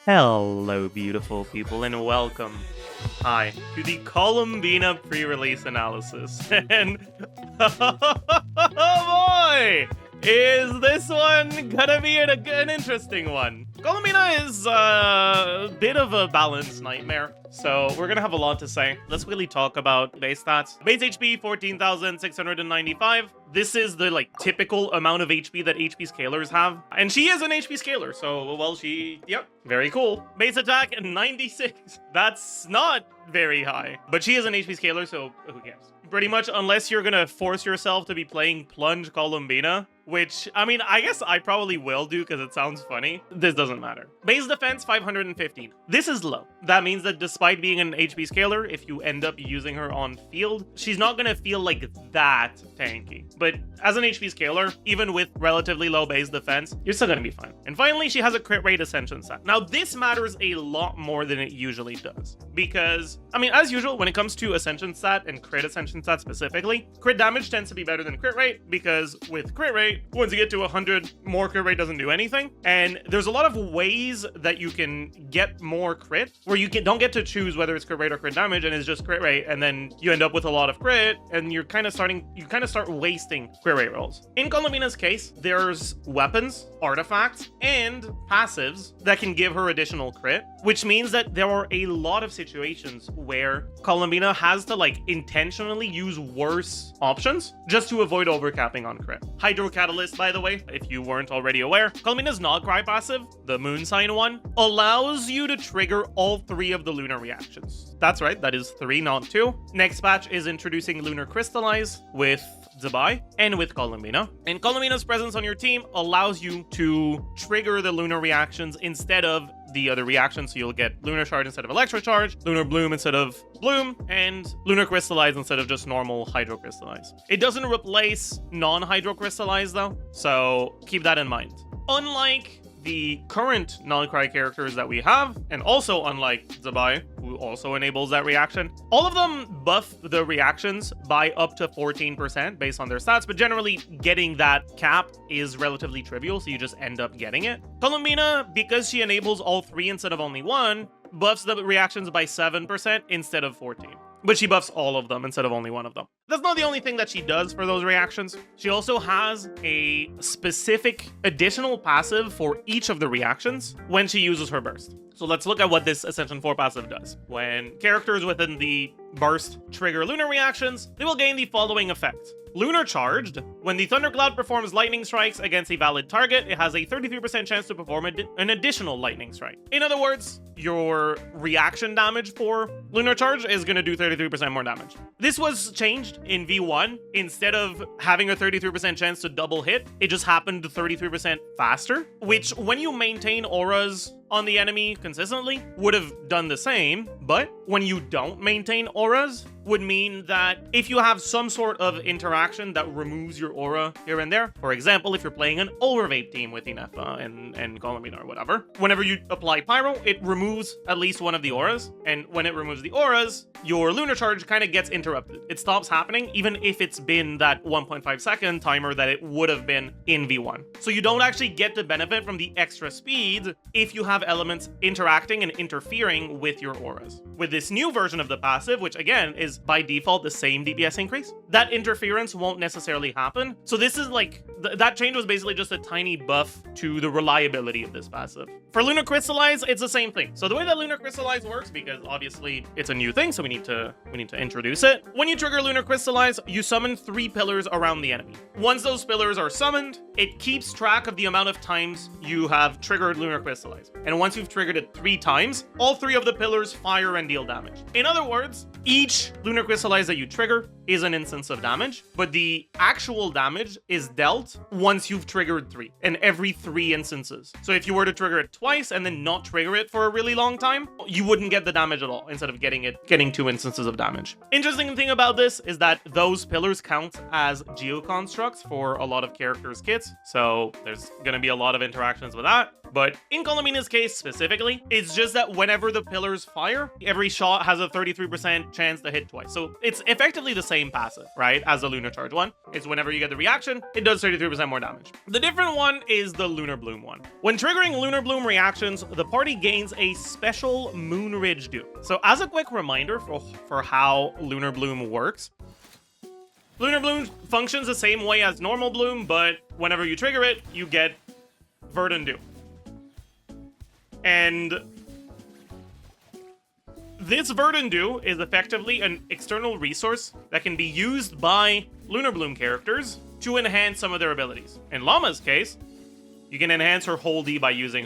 Hello, beautiful people, and welcome. Hi, to the Columbina pre-release analysis. And oh boy, is this one gonna be an interesting one? Columbina is a bit of a balance nightmare, so we're gonna have a lot to say. Let's really talk about base stats. Base HP 14,695. This is the typical amount of HP that HP scalers have, and she is an HP scaler, so well yep, very cool. Base attack 96. That's not very high, but she is an HP scaler, so who cares? Pretty much, unless you're gonna force yourself to be playing Plunge Columbina, which, I mean, I guess I probably will do because it sounds funny. This doesn't matter. Base defense, 515. This is low. That means that despite being an HP scaler, if you end up using her on field, she's not gonna feel like that tanky. But as an HP scaler, even with relatively low base defense, you're still gonna be fine. And finally, she has a crit rate ascension stat. Now, this matters a lot more than it usually does. Because, I mean, as usual, when it comes to ascension stat and crit ascension stat specifically, crit damage tends to be better than crit rate, because with crit rate, once you get to 100, more crit rate doesn't do anything. And there's a lot of ways that you can get more crit, where you don't get to choose whether it's crit rate or crit damage, and it's just crit rate, and then you end up with a lot of crit, and you kind of start wasting crit rate rolls. In Columbina's case, there's weapons, artifacts, and passives that can give her additional crit, which means that there are a lot of situations where Columbina has to intentionally use worse options just to avoid overcapping on crit. Hydro Catalyst, by the way, if you weren't already aware, Columbina's Nod Krai passive, the moon sign one, allows you to trigger all 3 of the lunar reactions. That's right, that is 3, not 2. Next patch is introducing Lunar Crystallize with Zibai and with Columbina. And Columbina's presence on your team allows you to trigger the lunar reactions instead of the other reactions, so you'll get Lunar Charge instead of Electro Charge, Lunar Bloom instead of Bloom, and Lunar Crystallize instead of just normal Hydro Crystallize. It doesn't replace non-Hydro Crystallize though, so keep that in mind. Unlike the current Nod Krai characters that we have, and also unlike Zibai, who also enables that reaction, all of them buff the reactions by up to 14% based on their stats, but generally getting that cap is relatively trivial, so you just end up getting it. Columbina, because she enables all 3 instead of only 1, buffs the reactions by 7% instead of 14. But she buffs all of them instead of only 1 of them. That's not the only thing that she does for those reactions. She also has a specific additional passive for each of the reactions when she uses her burst. So let's look at what this Ascension 4 passive does. When characters within the burst trigger lunar reactions, they will gain the following effect. Lunar Charged. When the Thundercloud performs lightning strikes against a valid target, it has a 33% chance to perform an additional lightning strike. In other words, your reaction damage for Lunar Charge is going to do 33% more damage. This was changed in V1. Instead of having a 33% chance to double hit, it just happened 33% faster, which when you maintain auras on the enemy consistently would have done the same, but when you don't maintain auras would mean that if you have some sort of interaction that removes your aura here and there, for example, if you're playing an overvape team with Ineffa and Columbina or whatever, whenever you apply Pyro, it removes at least one of the auras, and when it removes the auras, your Lunar Charge kind of gets interrupted. It stops happening even if it's been that 1.5 second timer that it would have been in V1. So you don't actually get to benefit from the extra speed if you have elements interacting and interfering with your auras. With this new version of the passive, which again is by default the same DPS increase, that interference won't necessarily happen. So this is that change was basically just a tiny buff to the reliability of this passive. For Lunar Crystallize, it's the same thing. So the way that Lunar Crystallize works, because obviously it's a new thing, so we need to introduce it. When you trigger Lunar Crystallize, you summon 3 pillars around the enemy. Once those pillars are summoned, it keeps track of the amount of times you have triggered Lunar Crystallize. And once you've triggered it 3 times, all 3 of the pillars fire and deal damage. In other words, each Lunar Crystallize that you trigger is an instance of damage, but the actual damage is dealt once you've triggered 3, and every 3 instances. So if you were to trigger it twice and then not trigger it for a really long time, you wouldn't get the damage at all, instead of getting 2 instances of damage. Interesting thing about this is that those pillars count as geoconstructs for a lot of characters' kits, so there's gonna be a lot of interactions with that. But in Columbina's case specifically, it's just that whenever the pillars fire, every shot has a 33% chance to hit twice. So it's effectively the same same passive, right, as the Lunar Charge one. It's whenever you get the reaction, it does 33% more damage. The different one is the Lunar Bloom one. When triggering Lunar Bloom reactions, the party gains a special Moon Ridge Dew. So as a quick reminder for how Lunar Bloom works, Lunar Bloom functions the same way as normal Bloom, but whenever you trigger it, you get Verdant Dew. And this Verdant Dew is effectively an external resource that can be used by Lunar Bloom characters to enhance some of their abilities. In Lauma's case, you can enhance her whole D by using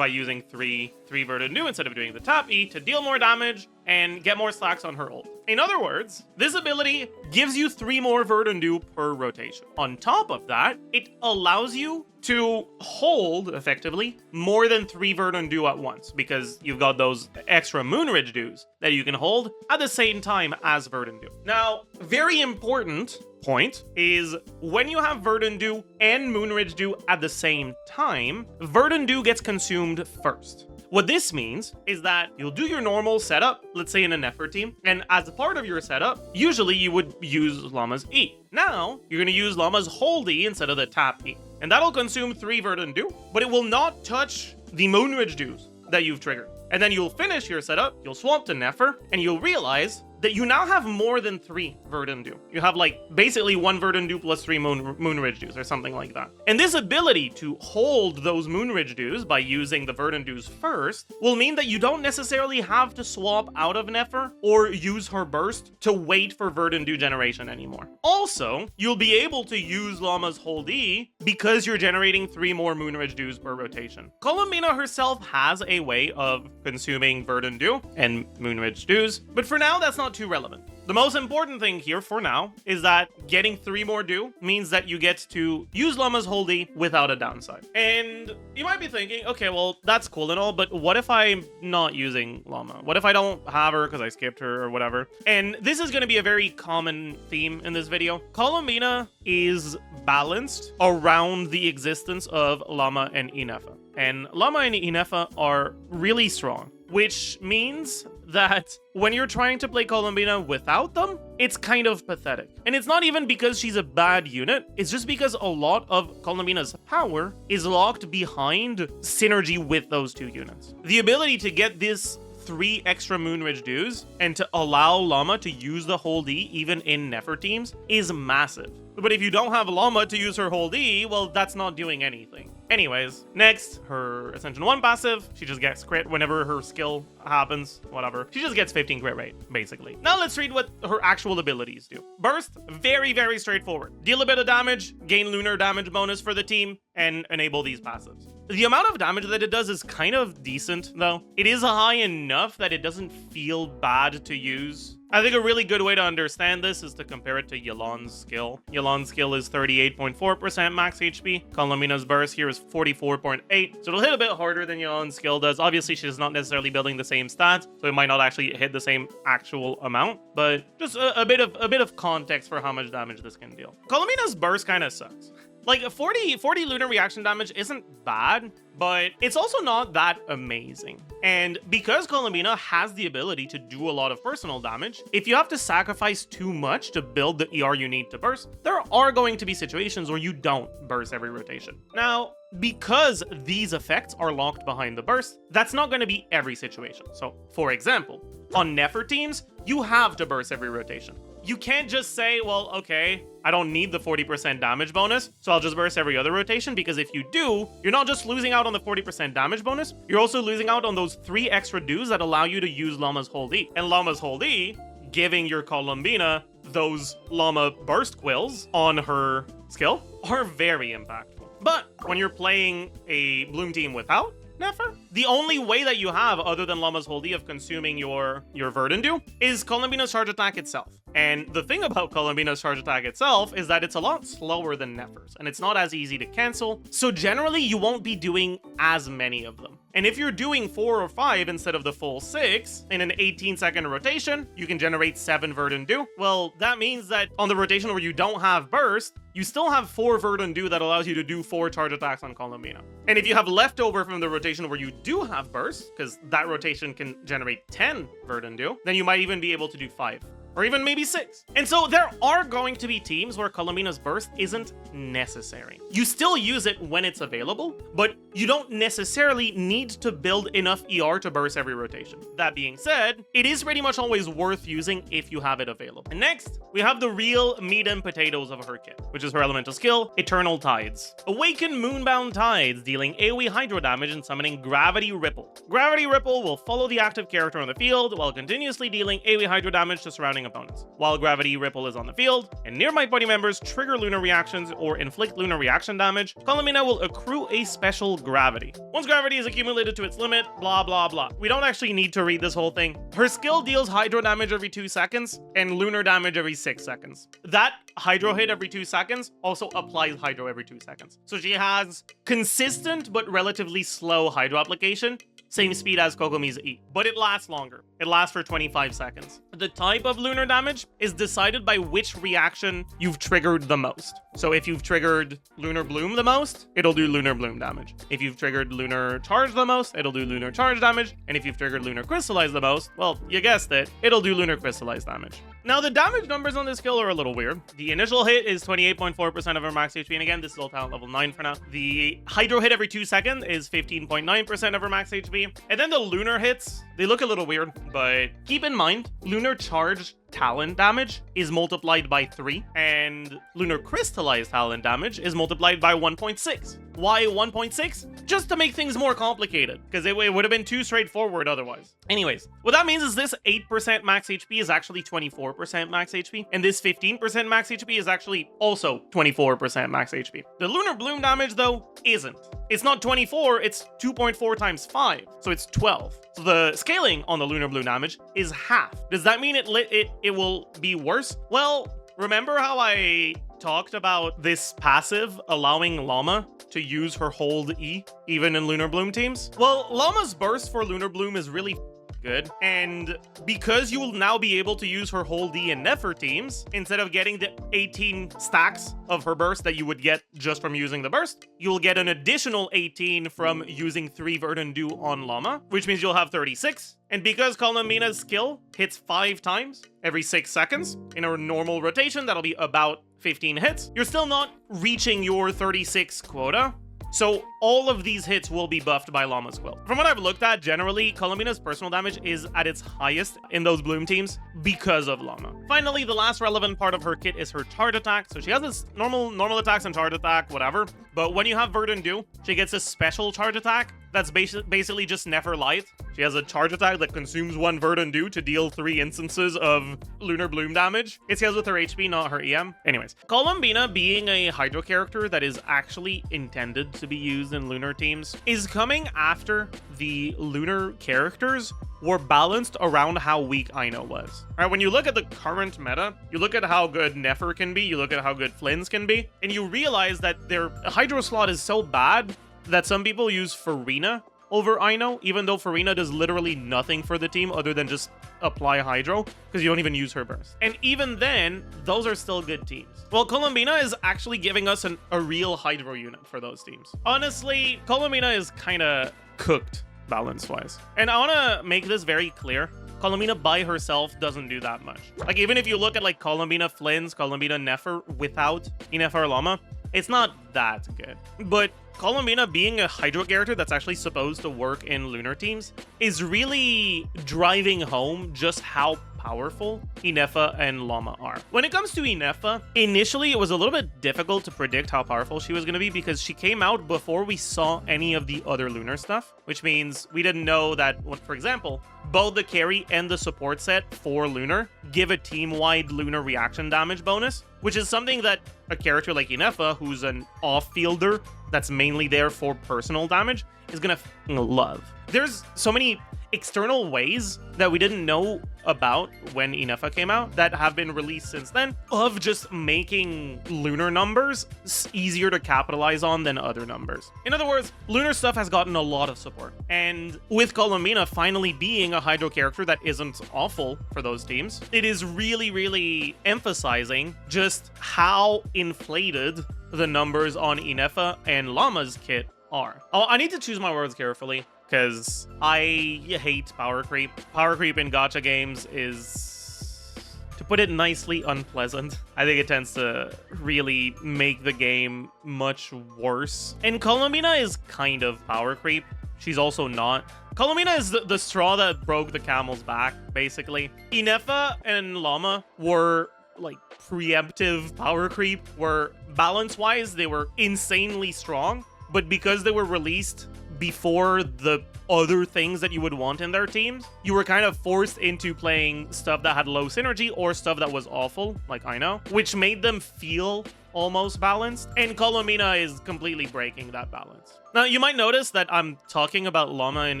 three Verdant Dew instead of doing the tap E to deal more damage and get more stacks on her ult. In other words, this ability gives you 3 more Verdant Dew per rotation. On top of that, it allows you to hold, effectively, more than 3 Verdant Dew at once, because you've got those extra Moon Ridge Dews that you can hold at the same time as Verdant Dew. Now, very important point is when you have Verdant Dew and Moon Ridge Dew at the same time, Verdant Dew gets consumed first. What this means is that you'll do your normal setup, let's say in a Nefer team, and as a part of your setup, usually you would use Lauma's E. Now, you're going to use Lauma's hold E instead of the tap E. And that'll consume 3 Verdant Dew, but it will not touch the Moon Ridge Dews that you've triggered. And then you'll finish your setup, you'll swap to Nefer, and you'll realize that you now have more than 3 Verdant Dew. You have like basically 1 Verdant Dew plus 3 Moon Ridge Dews or something like that. And this ability to hold those Moon Ridge Dews by using the Verdant Dews first will mean that you don't necessarily have to swap out of Nefer or use her burst to wait for Verdant Dew generation anymore. Also, you'll be able to use Lauma's hold E because you're generating 3 more Moon Ridge Dews per rotation. Columbina herself has a way of consuming Verdant Dew and Moon Ridge Dews, but for now that's not too relevant. The most important thing here for now is that getting 3 more Dew means that you get to use Lauma's hold E without a downside. And you might be thinking, okay, well, that's cool and all, but what if I'm not using Lauma? What if I don't have her because I skipped her or whatever? And this is going to be a very common theme in this video. Columbina is balanced around the existence of Lauma and Ineffa. And Lauma and Ineffa are really strong, which means that when you're trying to play Columbina without them, it's kind of pathetic. And it's not even because she's a bad unit, it's just because a lot of Columbina's power is locked behind synergy with those 2 units. The ability to get this 3 extra Moon Ridge Dews and to allow Lauma to use the hold E even in Nefer teams is massive. But if you don't have Lauma to use her hold E, well, that's not doing anything. Anyways, next, her Ascension 1 passive, she just gets crit whenever her skill happens, whatever. She just gets 15 crit rate, basically. Now let's read what her actual abilities do. Burst, very, very straightforward. Deal a bit of damage, gain lunar damage bonus for the team, and enable these passives. The amount of damage that it does is kind of decent, though. It is high enough that it doesn't feel bad to use. I think a really good way to understand this is to compare it to Yelan's skill. Yelan's skill is 38.4% max HP. Columbina's burst here is 44.8, so it'll hit a bit harder than Yelan's skill does. Obviously, she's not necessarily building the same stats, so it might not actually hit the same actual amount, but just a bit of context for how much damage this can deal. Columbina's burst kind of sucks. Like, 40 lunar reaction damage isn't bad, but it's also not that amazing. And because Columbina has the ability to do a lot of personal damage, if you have to sacrifice too much to build the ER you need to burst, there are going to be situations where you don't burst every rotation. Now, because these effects are locked behind the burst, that's not going to be every situation. So, for example, on Nefer teams, you have to burst every rotation. You can't just say, well, okay, I don't need the 40% damage bonus, so I'll just burst every other rotation, because if you do, you're not just losing out on the 40% damage bonus, you're also losing out on those 3 extra dues that allow you to use Lauma's hold E. And Lauma's hold E, giving your Columbina those Lauma burst quills on her skill, are very impactful. But when you're playing a Bloom team without Nefer, the only way that you have, other than Lauma's hold E, of consuming your Verdant Dew is Columbina's charge attack itself. And the thing about Columbina's charge attack itself is that it's a lot slower than Nefer's, and it's not as easy to cancel, so generally you won't be doing as many of them. And if you're doing 4 or 5 instead of the full 6, in an 18-second rotation, you can generate 7 Verdant Dew. Well, that means that on the rotation where you don't have burst, you still have 4 Verdant Dew that allows you to do 4 charge attacks on Columbina. And if you have leftover from the rotation where you do have burst, because that rotation can generate 10 Verdant Dew, then you might even be able to do 5. or even maybe 6. And so there are going to be teams where Columbina's burst isn't necessary. You still use it when it's available, but you don't necessarily need to build enough ER to burst every rotation. That being said, it is pretty much always worth using if you have it available. And next, we have the real meat and potatoes of her kit, which is her elemental skill, Eternal Tides. Awaken Moonbound Tides, dealing AoE Hydro damage and summoning Gravity Ripple. Gravity Ripple will follow the active character on the field while continuously dealing AoE Hydro damage to surrounding opponents. While Gravity Ripple is on the field, and nearby party members trigger lunar reactions or inflict lunar reaction damage, Columbina will accrue a special gravity. Once gravity is accumulated to its limit, blah blah blah. We don't actually need to read this whole thing. Her skill deals hydro damage every 2 seconds and lunar damage every 6 seconds. That hydro hit every 2 seconds also applies hydro every 2 seconds. So she has consistent but relatively slow hydro application, same speed as Kokomi's E, but it lasts longer. It lasts for 25 seconds. The type of lunar damage is decided by which reaction you've triggered the most. So if you've triggered Lunar Bloom the most, it'll do Lunar Bloom damage. If you've triggered Lunar Charge the most, it'll do Lunar Charge damage. And if you've triggered Lunar Crystallize the most, well, you guessed it, it'll do Lunar Crystallize damage. Now, the damage numbers on this skill are a little weird. The initial hit is 28.4% of her max HP, and again, this is all talent level 9 for now. The Hydro hit every 2 seconds is 15.9% of her max HP. And then the Lunar hits, they look a little weird, but keep in mind, Lunar Charge talent damage is multiplied by 3, and Lunar Crystallized talent damage is multiplied by 1.6. Why 1.6? Just to make things more complicated, because it would have been too straightforward otherwise. Anyways, what that means is this 8% max HP is actually 24% max HP, and this 15% max HP is actually also 24% max HP. The Lunar Bloom damage, though, isn't. It's not 24, it's 2.4 times 5, so it's 12. So the scaling on the Lunar Bloom damage is half. Does that mean it will be worse? Well, remember how I talked about this passive allowing Lauma to use her hold E even in Lunar Bloom teams? Well, Lauma's burst for Lunar Bloom is really good, and because you will now be able to use her hold E in Nefer teams, instead of getting the 18 stacks of her burst that you would get just from using the burst, you'll get an additional 18 from using 3 Verdant Dew on Lauma, which means you'll have 36. And because Columbina's skill hits 5 times every 6 seconds in a normal rotation, that'll be about 15 hits, you're still not reaching your 36 quota. So all of these hits will be buffed by Lauma's quill. From what I've looked at, generally, Columbina's personal damage is at its highest in those Bloom teams because of Lauma. Finally, the last relevant part of her kit is her charge attack. So she has this normal attacks and charge attack, whatever. But when you have Verdant Dew, she gets a special charge attack that's basically just Nefer Light. She has a charge attack that consumes 1 Verdant Dew to deal 3 instances of Lunar Bloom damage. It scales with her HP, not her EM. Anyways, Columbina, being a Hydro character that is actually intended to be used in Lunar teams, is coming after the Lunar characters were balanced around how weak Ino was. All right, when you look at the current meta, you look at how good Nefer can be, you look at how good Flins can be, and you realize that their Hydro slot is so bad that some people use Farina over Ino, even though Farina does literally nothing for the team other than just apply Hydro, because you don't even use her burst. And even then, those are still good teams. Well, Columbina is actually giving us a real Hydro unit for those teams. Honestly, Columbina is kind of cooked balance-wise. And I want to make this very clear. Columbina by herself doesn't do that much. Like, even if you look at like Columbina Flins, Columbina Nefer without Ineffa or Lauma, it's not that good. But Columbina, being a Hydro character that's actually supposed to work in Lunar teams, is really driving home just how powerful Ineffa and Lauma are. When it comes to Ineffa, initially it was a little bit difficult to predict how powerful she was going to be because she came out before we saw any of the other Lunar stuff, which means we didn't know that, for example, both the carry and the support set for Lunar give a team-wide Lunar reaction damage bonus, which is something that a character like Ineffa, who's an off-fielder that's mainly there for personal damage, is gonna love. There's so many external ways that we didn't know about when Ineffa came out that have been released since then of just making Lunar numbers easier to capitalize on than other numbers. In other words, Lunar stuff has gotten a lot of support. And with Columbina finally being a Hydro character that isn't awful for those teams, it is really, really emphasizing just how inflated the numbers on Ineffa and Lauma's kit are. Oh, I need to choose my words carefully, because I hate power creep. Power creep in gacha games is, to put it nicely, unpleasant. I think it tends to really make the game much worse. And Columbina is kind of power creep. She's also not. Columbina is the straw that broke the camel's back, basically. Ineffa and Lauma were like preemptive power creep, where balance-wise, they were insanely strong, but because they were released before the other things that you would want in their teams, you were kind of forced into playing stuff that had low synergy or stuff that was awful, like I know, which made them feel almost balanced, and Columbina is completely breaking that balance. Now, you might notice that I'm talking about Lauma and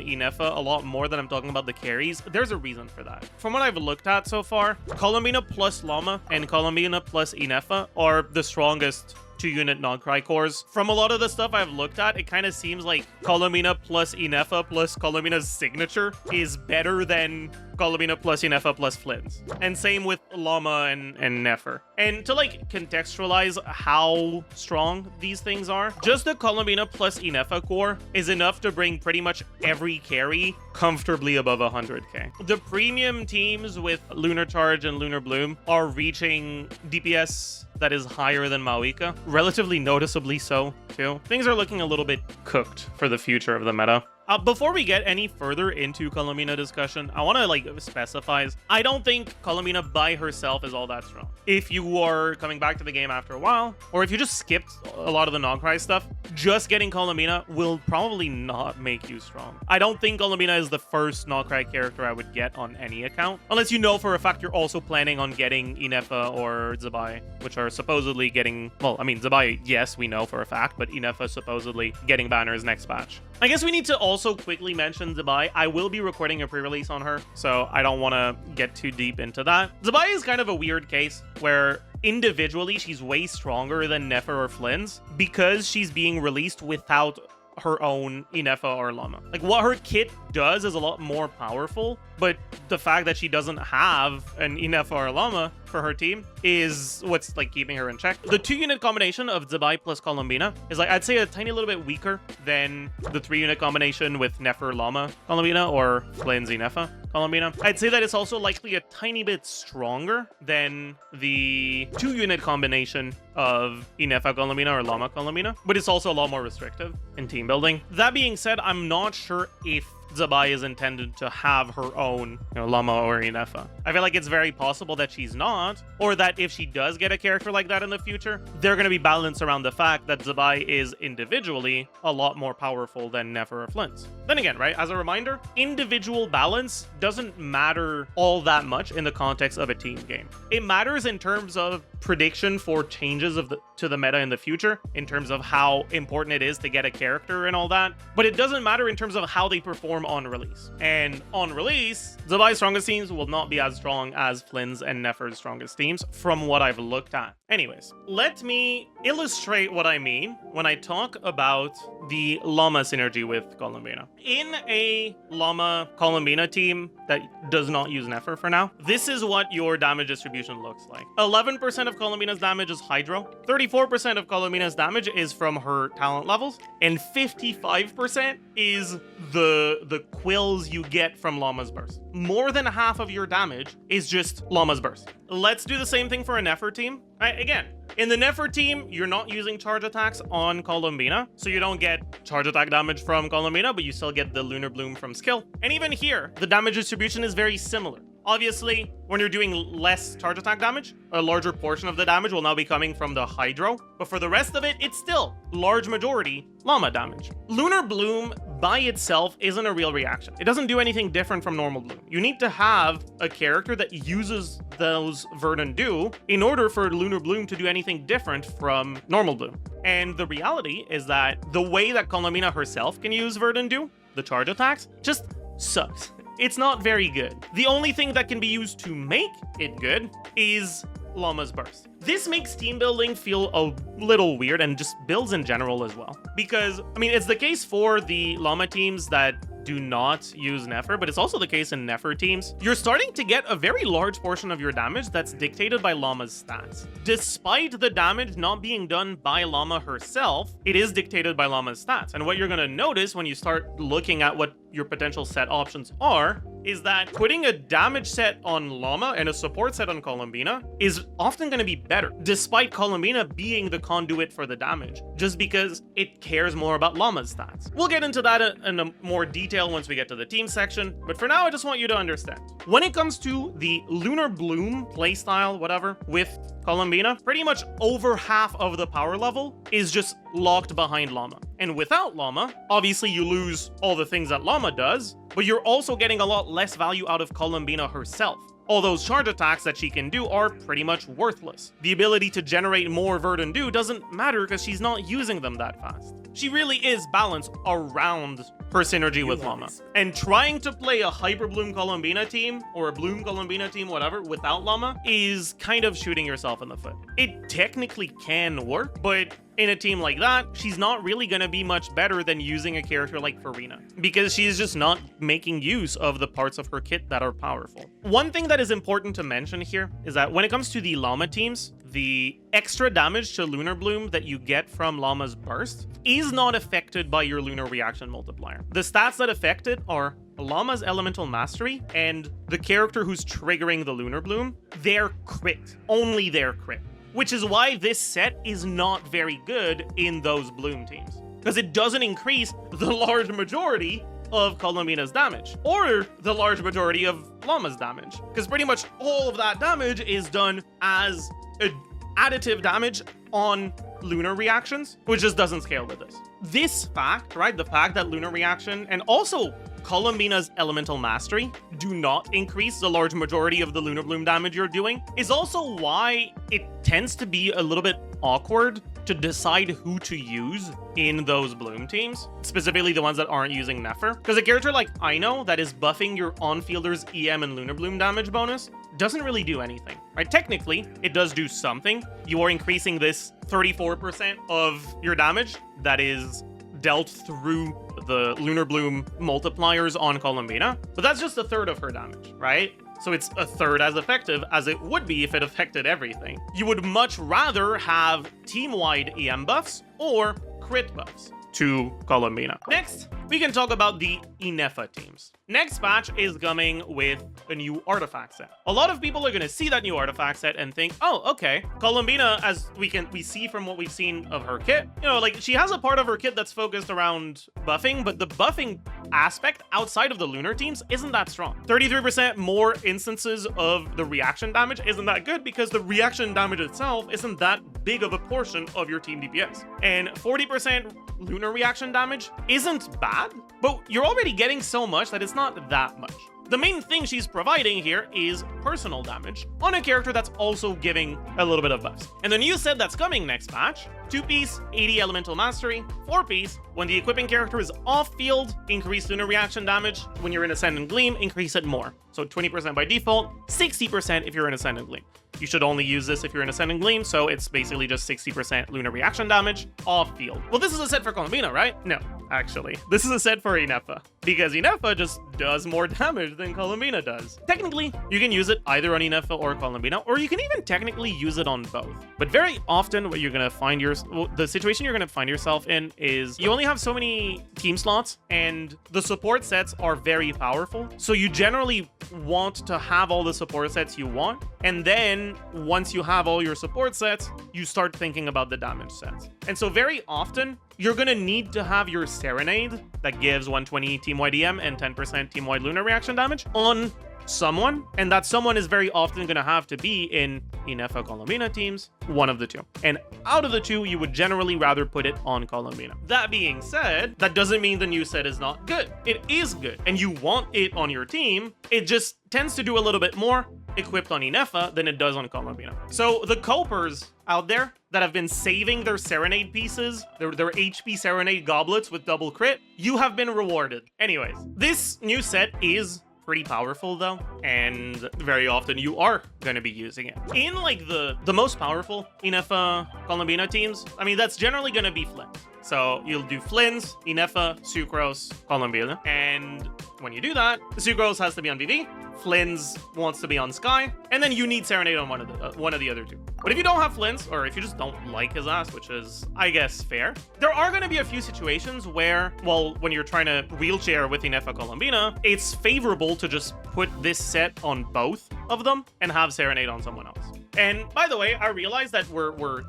Ineffa a lot more than I'm talking about the carries. There's a reason for that. From what I've looked at so far, Columbina plus Lauma and Columbina plus Ineffa are the strongest 2-unit Nod Krai cores. From a lot of the stuff I've looked at, it kind of seems like Columbina plus Ineffa plus Columbina's signature is better than Columbina plus Ineffa plus Flins. And same with Lauma and Nefer. And to like contextualize how strong these things are, just the Columbina plus Ineffa core is enough to bring pretty much every carry comfortably above 100k. The premium teams with Lunar Charge and Lunar Bloom are reaching DPS that is higher than Mawika, relatively noticeably so, too. Things are looking a little bit cooked for the future of the meta. Before we get any further into Columbina discussion, I want to like specify, I don't think Columbina by herself is all that strong. If you are coming back to the game after a while, or if you just skipped a lot of the Nod Krai stuff, just getting Columbina will probably not make you strong. I don't think Columbina is the first Nod Krai character I would get on any account, unless you know for a fact you're also planning on getting Ineffa or Zibai, which are supposedly getting, well, I mean, Zibai, yes, we know for a fact, but Ineffa supposedly getting banners next patch. I guess we need to also quickly mention Zibai. I will be recording a pre-release on her, so I don't want to get too deep into that. Zibai is kind of a weird case where individually she's way stronger than Nefer or Flins because she's being released without her own Ineffa or Lauma. Like, what her kit does is a lot more powerful, but the fact that she doesn't have an Ineffa or Lauma for her team is what's like keeping her in check. The 2-unit combination of Zibai plus Columbina is like, I'd say a tiny little bit weaker than the 3-unit combination with Nefer Lauma Columbina or Flins Ineffa Columbina. I'd say that it's also likely a tiny bit stronger than the 2-unit combination of Ineffa Columbina or Lauma Columbina, but it's also a lot more restrictive in team building. That being said, I'm not sure if Zibai is intended to have her own, Lauma or Ineffa. I feel like it's very possible that she's not, or that if she does get a character like that in the future, they're going to be balanced around the fact that Zibai is individually a lot more powerful than Nefer or Flins. Then again, right, as a reminder, individual balance doesn't matter all that much in the context of a team game. It matters in terms of prediction for changes to the meta in the future, in terms of how important it is to get a character and all that, but it doesn't matter in terms of how they perform on release. And on release, Zibai's strongest teams will not be as strong as Flins and Nefer's strongest teams from what I've looked at. Anyways, let me illustrate what I mean when I talk about the Lauma synergy with Columbina. In a Lauma Columbina team that does not use Nefer for now, this is what your damage distribution looks like. 11% of Columbina's damage is Hydro, 34% of Columbina's damage is from her talent levels, and 55% is the quills you get from Lauma's burst. More than half of your damage is just Lauma's burst. Let's do the same thing for a Nefer team. Again, in the Nefer team, you're not using charge attacks on Columbina, so you don't get charge attack damage from Columbina, but you still get the Lunar Bloom from skill. And even here, the damage distribution is very similar. Obviously, when you're doing less charge attack damage, a larger portion of the damage will now be coming from the Hydro, but for the rest of it, it's still large majority Lauma damage. Lunar Bloom by itself isn't a real reaction. It doesn't do anything different from normal Bloom. You need to have a character that uses those Verdant Dew in order for Lunar Bloom to do anything different from normal Bloom. And the reality is that the way that Columbina herself can use Verdant Dew, the charge attacks, just sucks. It's not very good. The only thing that can be used to make it good is Lauma's burst. This makes team building feel a little weird, and just builds in general as well. Because, I mean, it's the case for the Lauma teams that do not use Nefer, but it's also the case in Nefer teams. You're starting to get a very large portion of your damage that's dictated by Lauma's stats. Despite the damage not being done by Lauma herself, it is dictated by Lauma's stats. And what you're going to notice when you start looking at what your potential set options are is that putting a damage set on Lauma and a support set on Columbina is often going to be better, despite Columbina being the conduit for the damage, just because it cares more about Lauma's stats. We'll get into that in a more detail once we get to the team section, but for now I just want you to understand. When it comes to the Lunar Bloom playstyle, whatever, with Columbina, pretty much over half of the power level is just locked behind Lauma. And without Lauma, obviously you lose all the things that Lauma does, but you're also getting a lot less value out of Columbina herself. All those charge attacks that she can do are pretty much worthless. The ability to generate more Verdant Dew doesn't matter because she's not using them that fast. She really is balanced around her synergy with Lauma. And trying to play a Hyper Bloom Columbina team, or a Bloom Columbina team, whatever, without Lauma is kind of shooting yourself in the foot. It technically can work, but in a team like that, she's not really going to be much better than using a character like Farina, because she's just not making use of the parts of her kit that are powerful. One thing that is important to mention here is that when it comes to the Lauma teams, the extra damage to Lunar Bloom that you get from Lauma's burst is not affected by your Lunar Reaction multiplier. The stats that affect it are Lauma's Elemental Mastery and the character who's triggering the Lunar Bloom, their crit, only their crit. Which is why this set is not very good in those Bloom teams, because it doesn't increase the large majority of Columbina's damage, or the large majority of Lauma's damage, because pretty much all of that damage is done as additive damage on Lunar reactions, which just doesn't scale with this. This fact, right, the fact that Lunar reaction and also Columbina's Elemental Mastery do not increase the large majority of the Lunar Bloom damage you're doing, is also why it tends to be a little bit awkward to decide who to use in those Bloom teams, specifically the ones that aren't using Nefer. Because a character like Ino that is buffing your on-fielder's EM and Lunar Bloom damage bonus doesn't really do anything, right? Technically, it does do something. You are increasing this 34% of your damage that is dealt through the Lunar Bloom multipliers on Columbina, but that's just a third of her damage, right? So it's a third as effective as it would be if it affected everything. You would much rather have team-wide EM buffs or crit buffs to Columbina. Next, we can talk about the Ineffa teams. Next patch is coming with a new artifact set. A lot of people are going to see that new artifact set and think, oh, okay, Columbina, as we see from what we've seen of her kit, you know, like she has a part of her kit that's focused around buffing, but the buffing aspect outside of the Lunar teams isn't that strong. 33% more instances of the reaction damage isn't that good because the reaction damage itself isn't that big of a portion of your team DPS. And 40% Lunar reaction damage isn't bad, but you're already getting so much that it's not that much. The main thing she's providing here is personal damage on a character that's also giving a little bit of buffs. And the new set that's coming next patch, 2-piece, 80 Elemental Mastery, 4-piece, when the equipping character is off-field, increase Lunar reaction damage. When you're in Ascendant Gleam, increase it more. So 20% by default, 60% if you're in Ascendant Gleam. You should only use this if you're in Ascendant Gleam, so it's basically just 60% Lunar reaction damage off-field. Well, this is a set for Columbina, right? No, actually. This is a set for Ineffa, because Ineffa just does more damage than Columbina does. Technically, you can use it either on Ineffa or Columbina, or you can even technically use it on both. But very often, what you're gonna find the situation you're gonna find yourself in is you only have so many team slots, and the support sets are very powerful. So you generally want to have all the support sets you want, and then once you have all your support sets, you start thinking about the damage sets. And so very often, you're gonna need to have your Serenade that gives 120 team-wide EM and 10% team-wide Lunar reaction damage on someone, and that someone is very often gonna have to be in Ineffa Columbina teams, one of the two. And out of the two, you would generally rather put it on Columbina. That being said, that doesn't mean the new set is not good. It is good, and you want it on your team. It just tends to do a little bit more equipped on Ineffa than it does on Columbina. So the copers out there that have been saving their Serenade pieces, their HP Serenade goblets with double crit, you have been rewarded. Anyways, this new set is pretty powerful though, and very often you are going to be using it. In like the most powerful Ineffa Columbina teams, I mean, that's generally going to be Flins. So you'll do Flins, Ineffa, Sucrose, Columbina, and when you do that, the Sucrose has to be on VV. Flins wants to be on Sky, and then you need Serenade on one of the other two. But if you don't have Flins, or if you just don't like his ass, which is, I guess, fair, there are going to be a few situations where, well, when you're trying to wheelchair with Ineffa Columbina, it's favorable to just put this set on both of them and have Serenade on someone else. And by the way, I realize that we're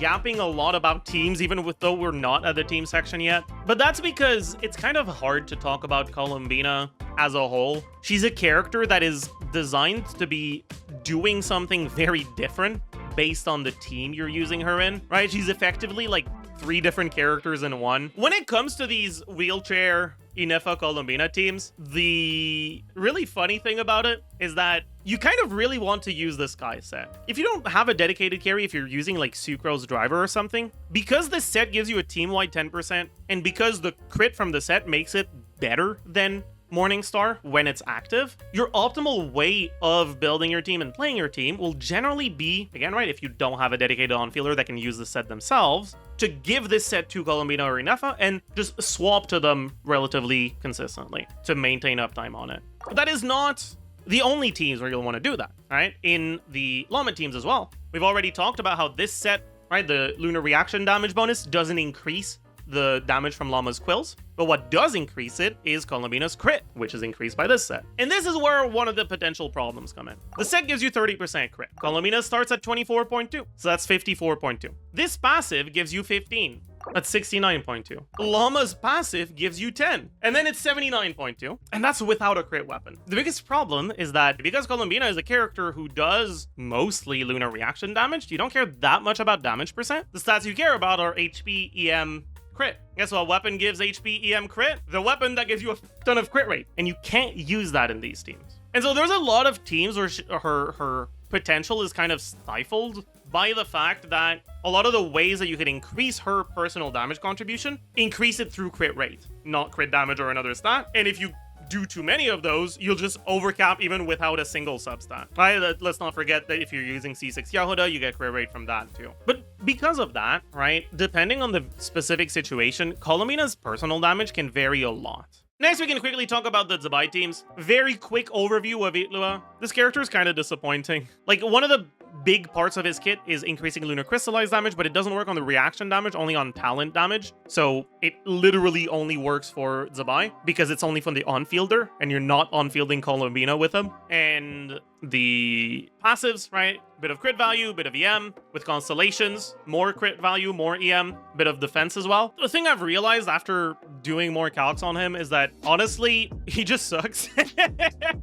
yapping a lot about teams, even though we're not at the team section yet. But that's because it's kind of hard to talk about Columbina as a whole. She's a character that is designed to be doing something very different based on the team you're using her in, right? She's effectively like 3 different characters in one. When it comes to these wheelchair Ineffa Columbina teams, the really funny thing about it is that you kind of really want to use this Sky set. If you don't have a dedicated carry, if you're using like Sucrose Driver or something, because this set gives you a team-wide 10%, and because the crit from the set makes it better than Morningstar when it's active, your optimal way of building your team and playing your team will generally be, again, right, if you don't have a dedicated on-fielder that can use the set themselves, to give this set to Columbina or Ineffa and just swap to them relatively consistently to maintain uptime on it. But that is not the only teams where you'll want to do that, right? In the Lauma teams as well. We've already talked about how this set, right, the lunar reaction damage bonus doesn't increase the damage from Lauma's quills, but what does increase it is Columbina's crit, which is increased by this set. And this is where one of the potential problems come in. The set gives you 30% crit. Columbina starts at 24.2, so that's 54.2. This passive gives you 15. That's 69.2. Llama's passive gives you 10, and then it's 79.2, and that's without a crit weapon. The biggest problem is that because Columbina is a character who does mostly lunar reaction damage, you don't care that much about damage percent. The stats you care about are HP, EM, crit. Guess what weapon gives HP, EM, crit? The weapon that gives you a ton of crit rate, and you can't use that in these teams. And so there's a lot of teams where her potential is kind of stifled by the fact that a lot of the ways that you can increase her personal damage contribution, increase it through crit rate, not crit damage or another stat. And if you do too many of those, you'll just overcap even without a single substat. Right? Let's not forget that if you're using C6 Yahuda, you get crit rate from that too. But because of that, right, depending on the specific situation, Columbina's personal damage can vary a lot. Next, we can quickly talk about the Zibai teams. Very quick overview of Illuga. This character is kind of disappointing. Like, one of the big parts of his kit is increasing lunar crystallized damage, but it doesn't work on the reaction damage, only on talent damage. So it literally only works for Zibai because it's only from the on-fielder, and you're not on-fielding Columbina with him. And the passives, right? Bit of crit value, bit of EM. With Constellations, more crit value, more EM, bit of defense as well. The thing I've realized after doing more calcs on him is that, honestly, he just sucks.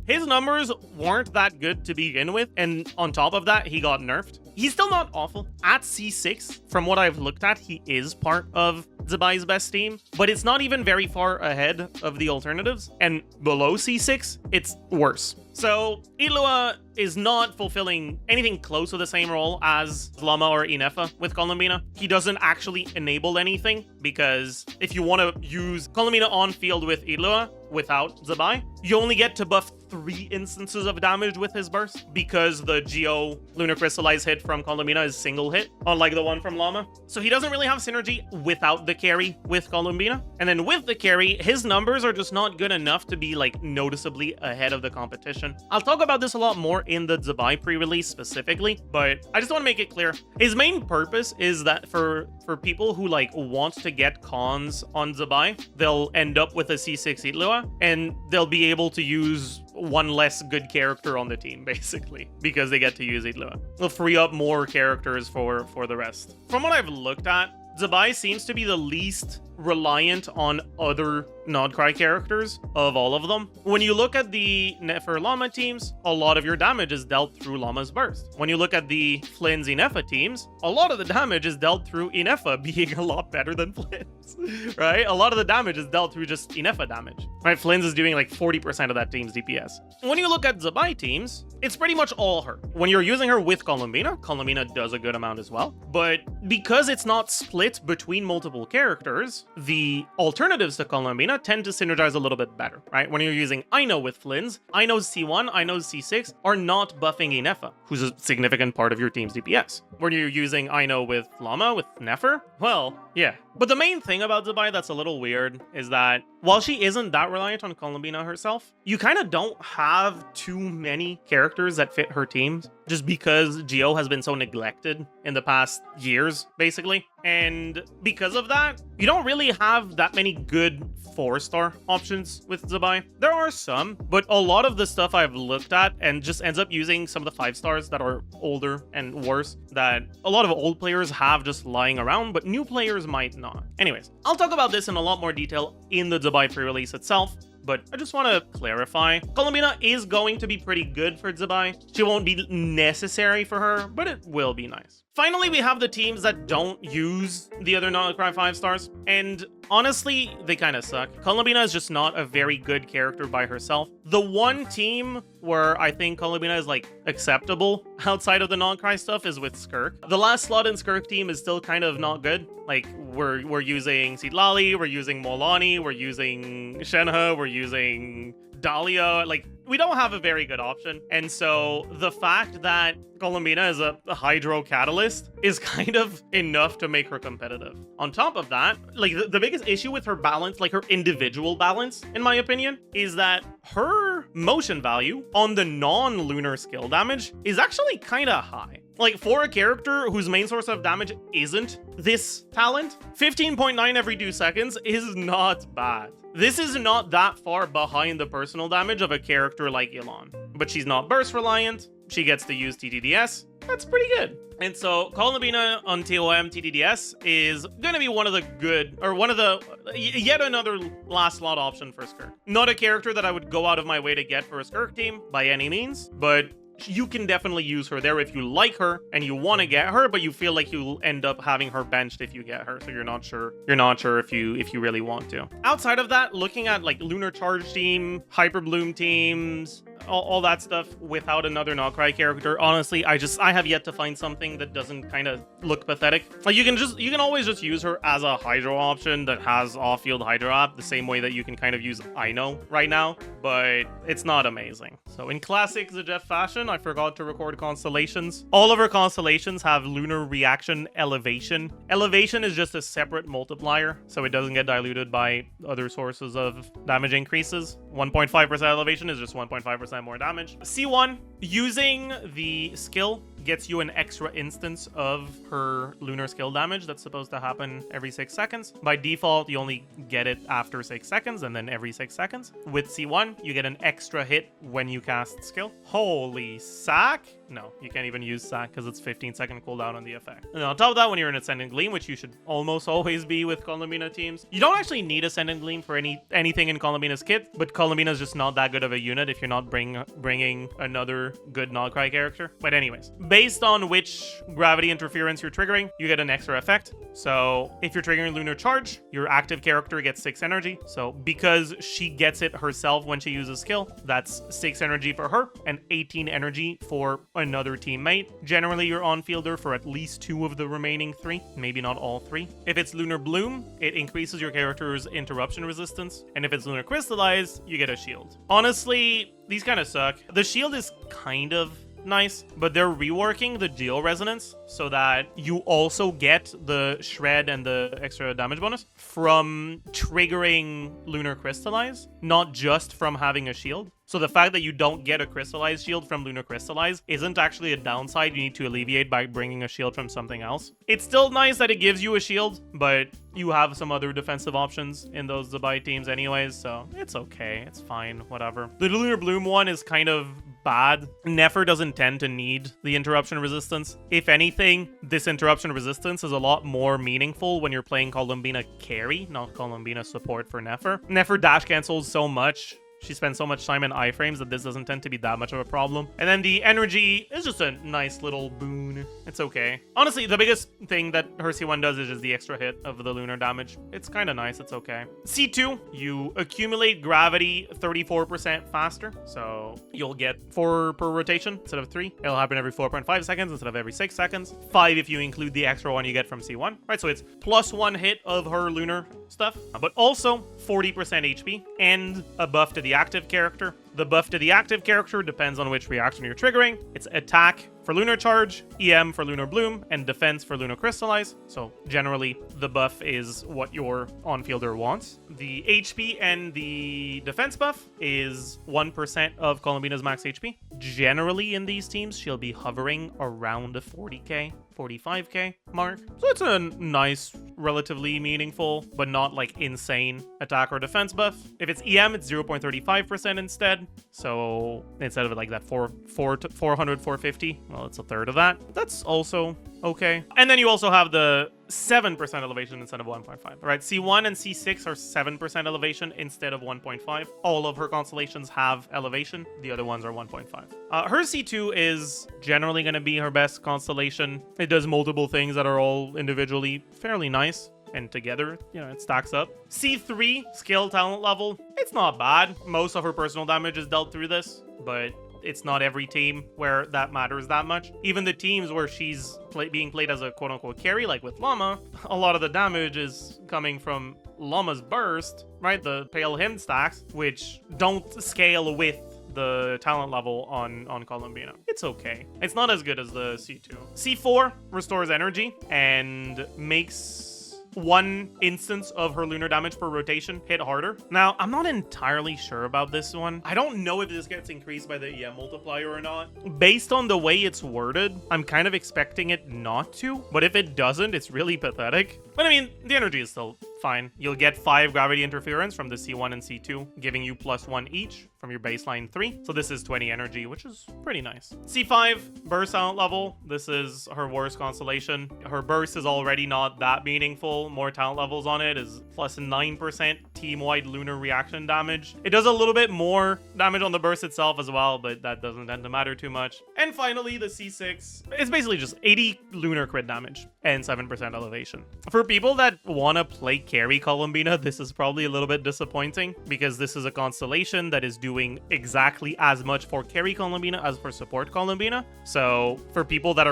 His numbers weren't that good to begin with, and on top of that, he got nerfed. He's still not awful. At C6, from what I've looked at, he is part of Zibai's best team, but it's not even very far ahead of the alternatives, and below C6, it's worse. So Illuga is not fulfilling anything close to the same role as Lauma or Ineffa with Columbina. He doesn't actually enable anything, because if you want to use Columbina on field with Illuga without Zibai, you only get to buff 3 instances of damage with his burst, because the Geo Lunar Crystallized hit from Columbina is single hit, unlike the one from Lauma. So he doesn't really have synergy without the carry with Columbina. And then with the carry, his numbers are just not good enough to be like noticeably ahead of the competition. I'll talk about this a lot more in the Zibai pre-release specifically, but I just want to make it clear. His main purpose is that for people who like want to get cons on Zibai, they'll end up with a C6 Illuga, and they'll be able to use one less good character on the team, basically, because they get to use Illuga. They'll free up more characters for the rest. From what I've looked at, Zibai seems to be the least reliant on other Nod Krai characters of all of them. When you look at the Nefer Lauma teams, a lot of your damage is dealt through Lauma's burst. When you look at the Flins Ineffa teams, a lot of the damage is dealt through Ineffa being a lot better than Flins, right? A lot of the damage is dealt through just Ineffa damage, right? Flins is doing like 40% of that team's DPS. When you look at Zibai teams, it's pretty much all her. When you're using her with Columbina, Columbina does a good amount as well. But because it's not split between multiple characters, the alternatives to Columbina tend to synergize a little bit better, right? When you're using Ino with Flins, Ino's C1, Ino's C6 are not buffing Ineffa, who's a significant part of your team's DPS. When you're using Ino with Lauma, with Nefer, well, yeah. But the main thing about Zibai that's a little weird is that while she isn't that reliant on Columbina herself, you kind of don't have too many characters that fit her teams, just because Geo has been so neglected in the past years, basically. And because of that, you don't really have that many good 4-star options with Zibai. There are some, but a lot of the stuff I've looked at and just ends up using some of the 5-stars that are older and worse that a lot of old players have just lying around, but new players might not. Anyways, I'll talk about this in a lot more detail in the Zibai pre-release itself, but I just want to clarify. Columbina is going to be pretty good for Zibai. She won't be necessary for her, but it will be nice. Finally, we have the teams that don't use the other Nod Krai 5-stars, and honestly, they kind of suck. Columbina is just not a very good character by herself. The one team where I think Columbina is like acceptable outside of the Nod Krai stuff is with Skirk. The last slot in Skirk team is still kind of not good. Like, we're using Sidlali, we're using Molani, we're using Shenhe, we're using Dahlia. Like, we don't have a very good option. And so the fact that Columbina is a hydro catalyst is kind of enough to make her competitive. On top of that, like the biggest issue with her balance, like her individual balance, in my opinion, is that her motion value on the non-lunar skill damage is actually kind of high. Like, for a character whose main source of damage isn't this talent, 15.9 every 2 seconds is not bad. This is not that far behind the personal damage of a character like Ilan. But she's not burst reliant, she gets to use TTDS, that's pretty good. And so Columbina on TOM TTDS is going to be one of the good, or one of the, yet another last slot option for Skirk. Not a character that I would go out of my way to get for a Skirk team by any means, but you can definitely use her there if you like her and you want to get her, but you feel like you'll end up having her benched if you get her, so you're not sure if you really want to. Outside of that, looking at like Lunar Charge team, Hyper Bloom teams, all that stuff without another Nod Krai character, honestly, I have yet to find something that doesn't kind of look pathetic. Like, you can always just use her as a Hydro option that has off-field Hydro app, the same way that you can kind of use Ino right now, but it's not amazing. So in classic Zajeff fashion, I forgot to record Constellations. All of our Constellations have Lunar Reaction Elevation. Elevation is just a separate multiplier, so it doesn't get diluted by other sources of damage increases. 1.5% elevation is just 1.5% more damage. C1, using the skill gets you an extra instance of her lunar skill damage that's supposed to happen every 6 seconds. By default, you only get it after 6 seconds and then every 6 seconds. With C1, you get an extra hit when you cast skill. Holy sack! No, you can't even use Sac because it's 15-second cooldown on the effect. And on top of that, when you're in Ascendant Gleam, which you should almost always be with Columbina teams, you don't actually need Ascendant Gleam for anything in Columbina's kit, but Columbina's just not that good of a unit if you're not bringing another good Nod Krai character. But anyways, based on which gravity interference you're triggering, you get an extra effect. So if you're triggering Lunar Charge, your active character gets 6 energy. So because she gets it herself when she uses skill, that's 6 energy for her and 18 energy for another teammate. Generally, you're on-fielder for at least 2 of the remaining 3, maybe not all 3. If it's Lunar Bloom, it increases your character's interruption resistance, and if it's Lunar Crystallize, you get a shield. Honestly, these kind of suck. The shield is kind of nice, but they're reworking the Geo Resonance so that you also get the Shred and the extra damage bonus from triggering Lunar Crystallize, not just from having a shield. So the fact that you don't get a Crystallized shield from Lunar Crystallize isn't actually a downside you need to alleviate by bringing a shield from something else. It's still nice that it gives you a shield, but you have some other defensive options in those Zibai teams anyways, so it's okay. It's fine, whatever. The Lunar Bloom one is kind of bad. Nefer doesn't tend to need the interruption resistance. If anything, this interruption resistance is a lot more meaningful when you're playing Columbina carry, not Columbina support for Nefer. Nefer dash cancels so much. She spends so much time in iframes that this doesn't tend to be that much of a problem. And then the energy is just a nice little boon. It's okay. Honestly, the biggest thing that her C1 does is just the extra hit of the lunar damage. It's kind of nice. It's okay. C2, you accumulate gravity 34% faster. So you'll get 4 per rotation instead of 3. It'll happen every 4.5 seconds instead of every 6 seconds. 5 if you include the extra one you get from C1. Right, so it's +1 hit of her lunar stuff, but also 40% HP and a buff to the active character. The buff to the active character depends on which reaction you're triggering. It's attack for Lunar Charge, EM for Lunar Bloom, and Defense for Lunar Crystallize. So generally, the buff is what your on-fielder wants. The HP and the defense buff is 1% of Columbina's max HP. Generally, in these teams, she'll be hovering around the 40k, 45k mark. So it's a nice, relatively meaningful, but not like insane attack or defense buff. If it's EM, it's 0.35% instead. So instead of like that 400, 450, well, it's a third of that. That's also okay. And then you also have the 7% elevation instead of 1.5. Right, C1 and C6 are 7% elevation instead of 1.5. All of her constellations have elevation. The other ones are 1.5. Her C2 is generally going to be her best constellation. It does multiple things that are all individually fairly nice. And together, you know, it stacks up. C3, skill talent level, it's not bad. Most of her personal damage is dealt through this, but it's not every team where that matters that much. Even the teams where she's being played as a quote-unquote carry, like with Lauma, a lot of the damage is coming from Lauma's burst, right? The Pale Hymn stacks, which don't scale with the talent level on Columbina. It's okay. It's not as good as the C2. C4 restores energy and makes one instance of her lunar damage per rotation hit harder. Now, I'm not entirely sure about this one. I don't know if this gets increased by the EM multiplier or not. Based on the way it's worded, I'm kind of expecting it not to, but if it doesn't, it's really pathetic. But I mean, the energy is still fine. You'll get 5 gravity interference from the C1 and C2, giving you +1 each from your baseline 3. So this is 20 energy, which is pretty nice. C5, burst talent level. This is her worst constellation. Her burst is already not that meaningful. More talent levels on it is +9% team-wide lunar reaction damage. It does a little bit more damage on the burst itself as well, but that doesn't tend to matter too much. And finally, the C6. It's basically just 80 lunar crit damage and 7% elevation. For people that want to play carry Columbina, this is probably a little bit disappointing because this is a constellation that is doing exactly as much for carry Columbina as for support Columbina. So for people that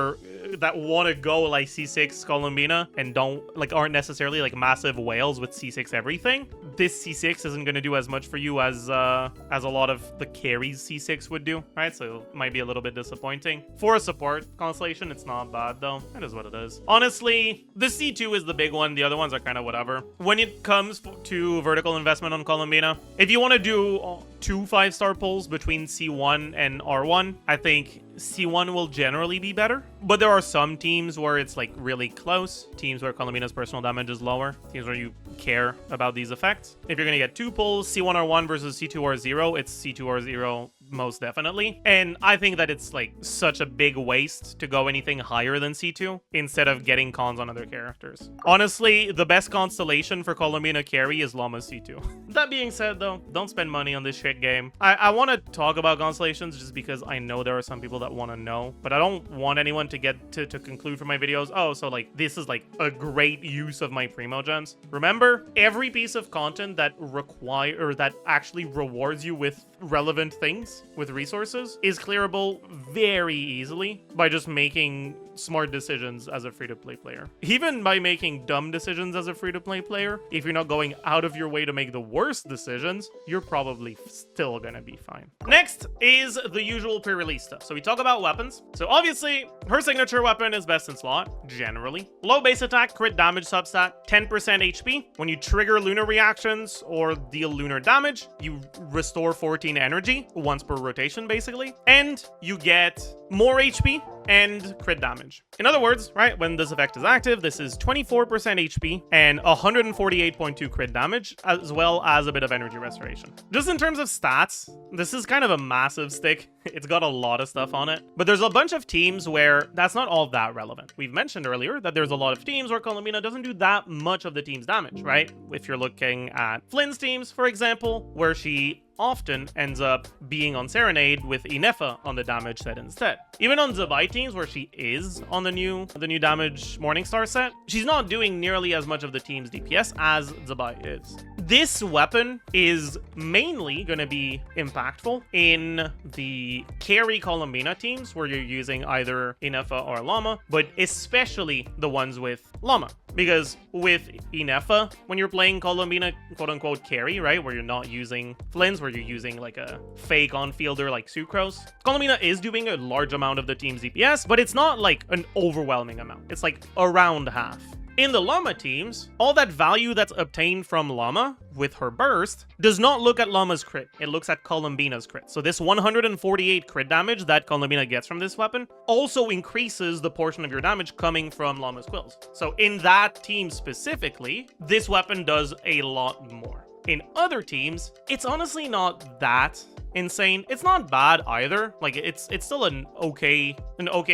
want to go like C6 Columbina and aren't necessarily like massive whales with C6 everything, this C6 isn't going to do as much for you as a lot of the carries C6 would do, right? So it might be a little bit disappointing. For a support constellation, it's not bad though. It is what it is. Honestly, the C2 is the big one. The other ones are kind of whatever. When it comes to vertical investment on Columbina, if you want to do 2 5-star pulls between C1 and R1, I think C1 will generally be better, but there are some teams where it's like really close, teams where Columbina's personal damage is lower, teams where you care about these effects. If you're gonna get 2 pulls, C1R1 versus C2R0, it's C2R0 most definitely. And I think that it's like such a big waste to go anything higher than C2 instead of getting cons on other characters. Honestly, the best constellation for Columbina carry is Lauma C2. That being said though, don't spend money on this shit game. I want to talk about constellations just because I know there are some people that want to know, but I don't want anyone to get to conclude from my videos, oh, so like this is like a great use of my Primogens. Remember, every piece of content that actually rewards you with relevant things, with resources, is clearable very easily by just making smart decisions as a free-to-play player. Even by making dumb decisions as a free-to-play player, if you're not going out of your way to make the worst decisions, you're probably still gonna be fine. Next is the usual pre-release stuff. So we talk about weapons. So obviously, her signature weapon is best in slot, generally. Low base attack, crit damage substat, 10% HP. When you trigger lunar reactions or deal lunar damage, you restore 14 energy once per rotation, basically. And you get more HP and crit damage. In other words, right, when this effect is active, this is 24% HP and 148.2 crit damage, as well as a bit of energy restoration. Just in terms of stats, this is kind of a massive stick. It's got a lot of stuff on it, but there's a bunch of teams where that's not all that relevant. We've mentioned earlier that there's a lot of teams where Columbina doesn't do that much of the team's damage, right? If you're looking at Flins teams, for example, where she often ends up being on Serenade with Ineffa on the damage set instead. Even on Zibai teams where she is on the new damage Morningstar set, she's not doing nearly as much of the team's DPS as Zibai is. This weapon is mainly going to be impactful in the carry Columbina teams where you're using either Ineffa or Lauma, but especially the ones with Lauma. Because with Ineffa, when you're playing Columbina quote-unquote carry, right, where you're not using Flins, where you're using like a fake on-fielder like Sucrose, Columbina is doing a large amount of the team's DPS, but it's not like an overwhelming amount. It's like around half. In the Lauma teams, all that value that's obtained from Lauma with her burst does not look at Lauma's crit. It looks at Columbina's crit. So this 148 crit damage that Columbina gets from this weapon also increases the portion of your damage coming from Lauma's quills. So in that team specifically, this weapon does a lot more. In other teams, it's honestly not that insane. It's not bad either. Like it's still an okay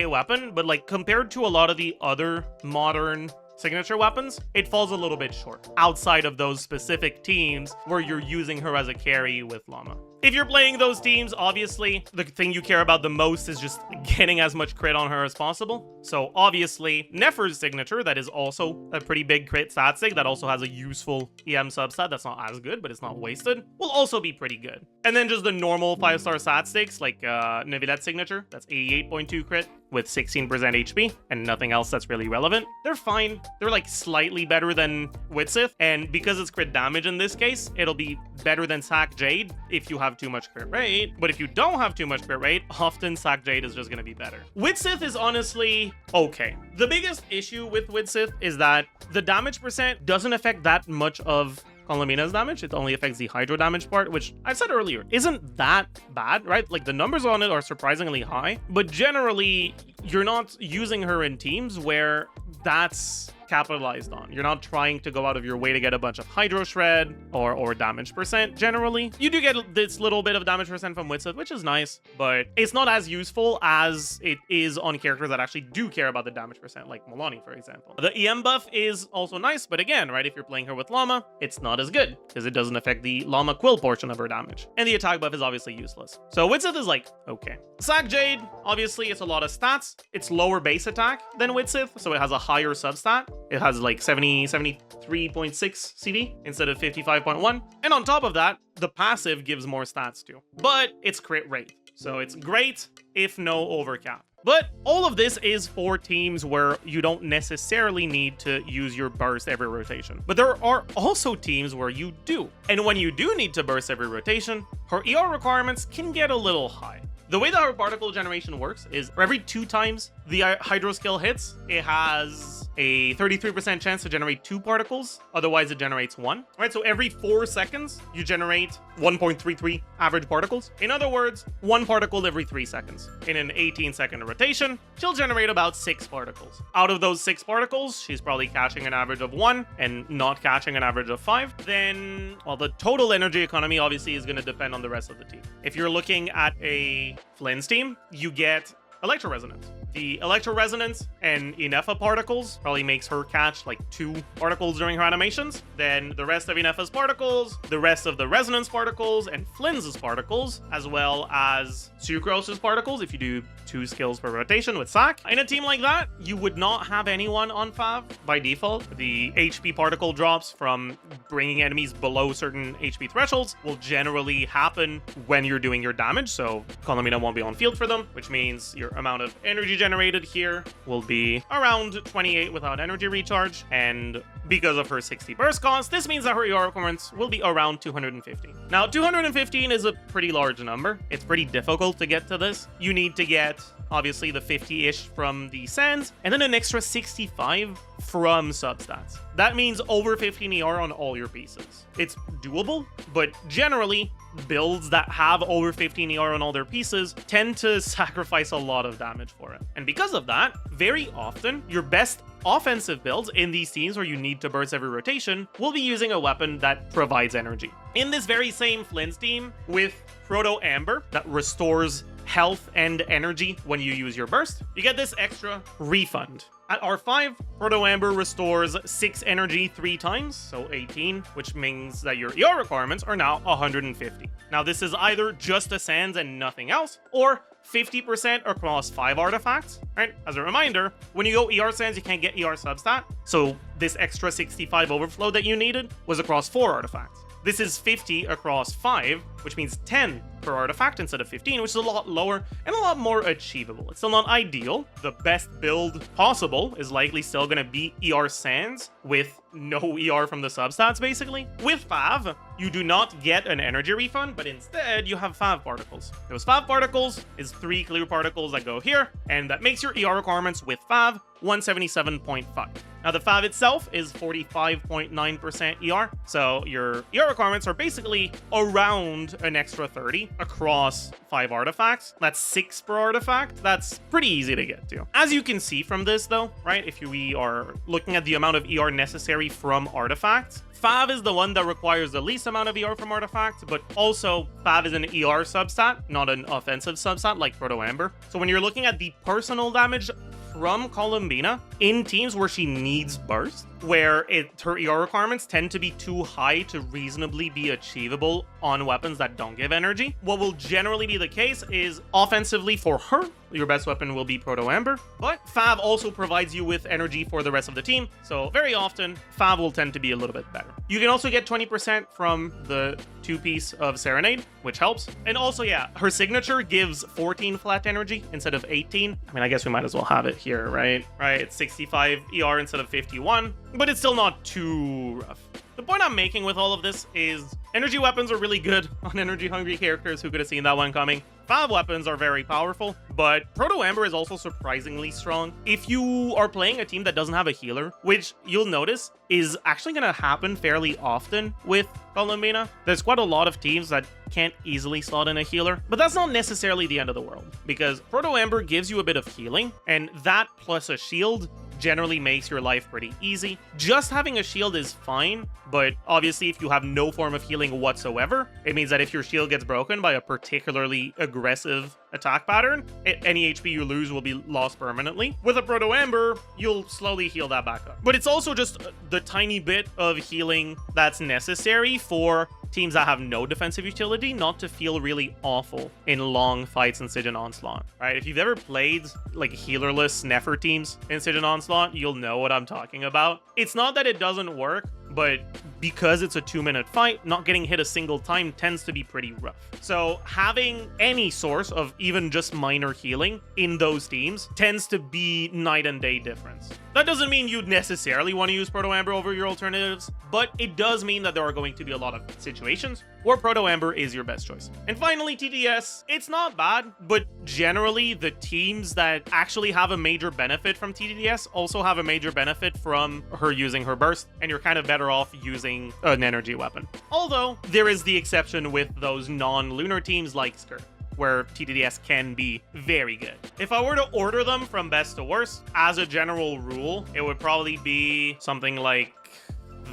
weapon, but like compared to a lot of the other modern signature weapons, it falls a little bit short outside of those specific teams where you're using her as a carry with Lauma. If you're playing those teams, obviously, the thing you care about the most is just getting as much crit on her as possible. So obviously, Nefer's signature, that is also a pretty big crit stat stick, that also has a useful EM substat that's not as good, but it's not wasted, will also be pretty good. And then just the normal 5-star stat sticks, like Nevilet's signature, that's 88.2 crit with 16% HP, and nothing else that's really relevant. They're fine. They're like slightly better than Widsith, and because it's crit damage in this case, it'll be better than Sac Jade if you have too much crit rate, but if you don't have too much crit rate, often Sac Jade is just gonna be better. Widsith is honestly okay. The biggest issue with Widsith is that the damage percent doesn't affect that much of Columbina's damage. It only affects the hydro damage part, which I said earlier isn't that bad, right? Like the numbers on it are surprisingly high, but generally you're not using her in teams where that's capitalized on. You're not trying to go out of your way to get a bunch of hydro shred or damage percent. Generally, you do get this little bit of damage percent from Widsith, which is nice, but it's not as useful as it is on characters that actually do care about the damage percent, like Milani, for example. The EM buff is also nice, but again, right, if you're playing her with Lauma, it's not as good because it doesn't affect the Lauma quill portion of her damage. And the attack buff is obviously useless. So Widsith is like, okay. Sac Jade, obviously it's a lot of stats. It's lower base attack than Widsith, so it has a higher substat. It has like 73.6 CV instead of 55.1. And on top of that, the passive gives more stats too. But it's crit rate. So it's great if no overcap. But all of this is for teams where you don't necessarily need to use your burst every rotation. But there are also teams where you do. And when you do need to burst every rotation, her ER requirements can get a little high. The way that her particle generation works is every 2 times the hydro skill hits, it has a 33% chance to generate 2 particles. Otherwise, it generates 1. All right, so every 4 seconds, you generate 1.33 average particles. In other words, 1 particle every 3 seconds. In an 18-second rotation, she'll generate about 6 particles. Out of those 6 particles, she's probably catching an average of 1 and not catching an average of 5. Then, well, the total energy economy obviously is going to depend on the rest of the team. If you're looking at a Flins team, you get Electro Resonance. The Electro Resonance and Ineffa particles probably makes her catch like 2 particles during her animations. Then the rest of Ineffa's particles, the rest of the Resonance particles, and Flins' particles, as well as Sucrose's particles if you do 2 skills per rotation with Sac. In a team like that, you would not have anyone on Fav by default. The HP particle drops from bringing enemies below certain HP thresholds will generally happen when you're doing your damage, so Columbina won't be on field for them, which means your amount of energy generated here will be around 28 without energy recharge, and because of her 60 burst cost, this means that her ER requirements will be around 215. Now, 215 is a pretty large number. It's pretty difficult to get to this. You need to get, obviously, the 50-ish from the Sands, and then an extra 65 from substats. That means over 15 ER on all your pieces. It's doable, but generally, builds that have over 15 ER on all their pieces tend to sacrifice a lot of damage for it. And because of that, very often, your best offensive builds in these teams where you need to burst every rotation will be using a weapon that provides energy. In this very same Flins team with Proto Amber that restores health and energy when you use your burst, you get this extra refund. At R5, Proto Amber restores 6 energy 3 times, so 18, which means that your ER requirements are now 150. Now, this is either just a Sands and nothing else, or 50% across 5 artifacts, right? As a reminder, when you go ER Sands, you can't get ER substat, so this extra 65 overflow that you needed was across 4 artifacts. This is 50 across 5, which means 10 per artifact instead of 15, which is a lot lower and a lot more achievable. It's still not ideal. The best build possible is likely still going to be ER Sands with no ER from the substats, basically. With Fav, you do not get an energy refund, but instead you have Fav particles. Those Fav particles is 3 clear particles that go here, and that makes your ER requirements with Fav 177.5. Now, the Fav itself is 45.9% ER, so your ER requirements are basically around an extra 30 across 5 artifacts. That's 6 per artifact. That's pretty easy to get to. As you can see from this, though, right, if we are looking at the amount of ER necessary from artifacts, Fav is the one that requires the least amount of ER from artifacts, but also Fav is an ER substat, not an offensive substat like Proto Amber. So when you're looking at the personal damage from Columbina in teams where she needs burst, where her ER requirements tend to be too high to reasonably be achievable on weapons that don't give energy, what will generally be the case is offensively for her, your best weapon will be Proto Amber, but Fav also provides you with energy for the rest of the team, so very often Fav will tend to be a little bit better. You can also get 20% from the 2-piece of Serenade, which helps. And also, yeah, her signature gives 14 flat energy instead of 18. I mean, I guess we might as well have it here, right? Right, it's 65 ER instead of 51, but it's still not too rough. The point I'm making with all of this is energy weapons are really good on energy-hungry characters. Who could have seen that one coming? Fav weapons are very powerful, but Proto Amber is also surprisingly strong. If you are playing a team that doesn't have a healer, which you'll notice is actually going to happen fairly often with Columbina, there's quite a lot of teams that can't easily slot in a healer, but that's not necessarily the end of the world, because Proto Amber gives you a bit of healing, and that plus a shield generally makes your life pretty easy. Just having a shield is fine, but obviously if you have no form of healing whatsoever, it means that if your shield gets broken by a particularly aggressive attack pattern, any HP you lose will be lost permanently. With a Proto Amber, you'll slowly heal that back up. But it's also just the tiny bit of healing that's necessary for teams that have no defensive utility not to feel really awful in long fights in Siege and Onslaught, right? If you've ever played like healerless Nefer Teams in Siege and Onslaught, you'll know what I'm talking about. It's not that it doesn't work, but because it's a 2-minute fight, not getting hit a single time tends to be pretty rough. So having any source of even just minor healing in those teams tends to be night and day difference. That doesn't mean you'd necessarily want to use Proto Amber over your alternatives, but it does mean that there are going to be a lot of situations where Proto Amber is your best choice. And finally, TTDS, it's not bad, but generally the teams that actually have a major benefit from TTDS also have a major benefit from her using her burst, and you're kind of better off using an energy weapon. Although there is the exception with those non-lunar teams like Skirt, where TTDS can be very good. If I were to order them from best to worst, as a general rule, it would probably be something like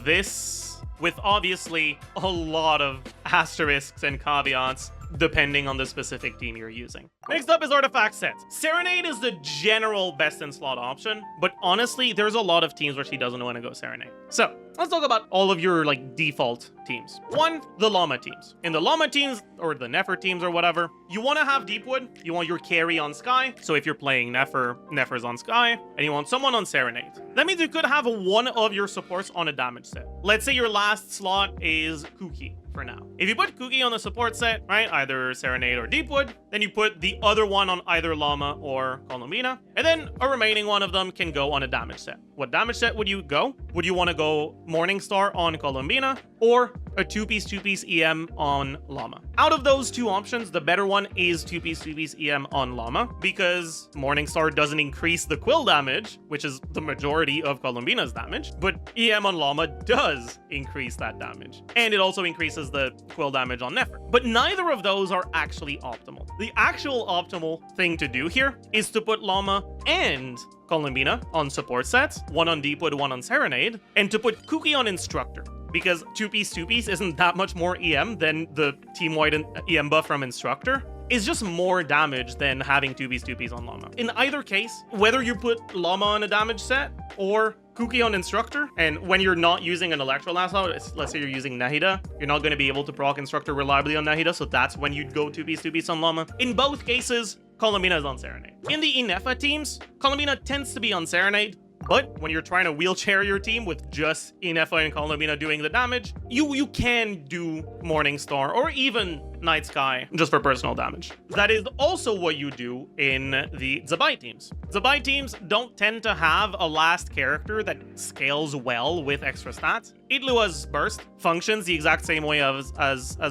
this, with obviously a lot of asterisks and caveats depending on the specific team you're using. Next up is artifact sets. Serenade is the general best in slot option, but honestly, there's a lot of teams where she doesn't want to go Serenade. So let's talk about all of your like default teams. One, the Lauma teams. In the Lauma teams, or the Nefer teams or whatever, you want to have Deepwood, you want your carry on Sky. So if you're playing Nefer, Nefer's on Sky, and you want someone on Serenade. That means you could have one of your supports on a damage set. Let's say your last slot is Kuki for now. If you put Kuki on the support set, right, either Serenade or Deepwood, then you put the other one on either Lauma or Columbina, and then a remaining one of them can go on a damage set. What damage set would you go? Would you want to go Morningstar on Columbina or a 2-piece EM on Lauma? Out of those two options, the better one is 2-piece EM on Lauma, because Morningstar doesn't increase the quill damage, which is the majority of Columbina's damage, but EM on Lauma does increase that damage. And it also increases the quill damage on Nefer. But neither of those are actually optimal. The actual optimal thing to do here is to put Lauma and Columbina on support sets, one on Deepwood, one on Serenade, and to put Kuki on Instructor, because 2-piece isn't that much more EM than the team-wide EM buff from Instructor. Is just more damage than having 2-piece on Lauma. In either case, whether you put Lauma on a damage set or Kuki on Instructor, and when you're not using an Electro Lasso, let's say you're using Nahida, you're not going to be able to proc Instructor reliably on Nahida, so that's when you'd go 2-piece on Lauma. In both cases, Columbina is on Serenade. In the Ineffa teams, Columbina tends to be on Serenade, but when you're trying to wheelchair your team with just Ineffa and Columbina doing the damage, you can do Morningstar or even Night Sky just for personal damage. That is also what you do in the Zibai teams. Zibai teams don't tend to have a last character that scales well with extra stats. Illuga's burst functions the exact same way as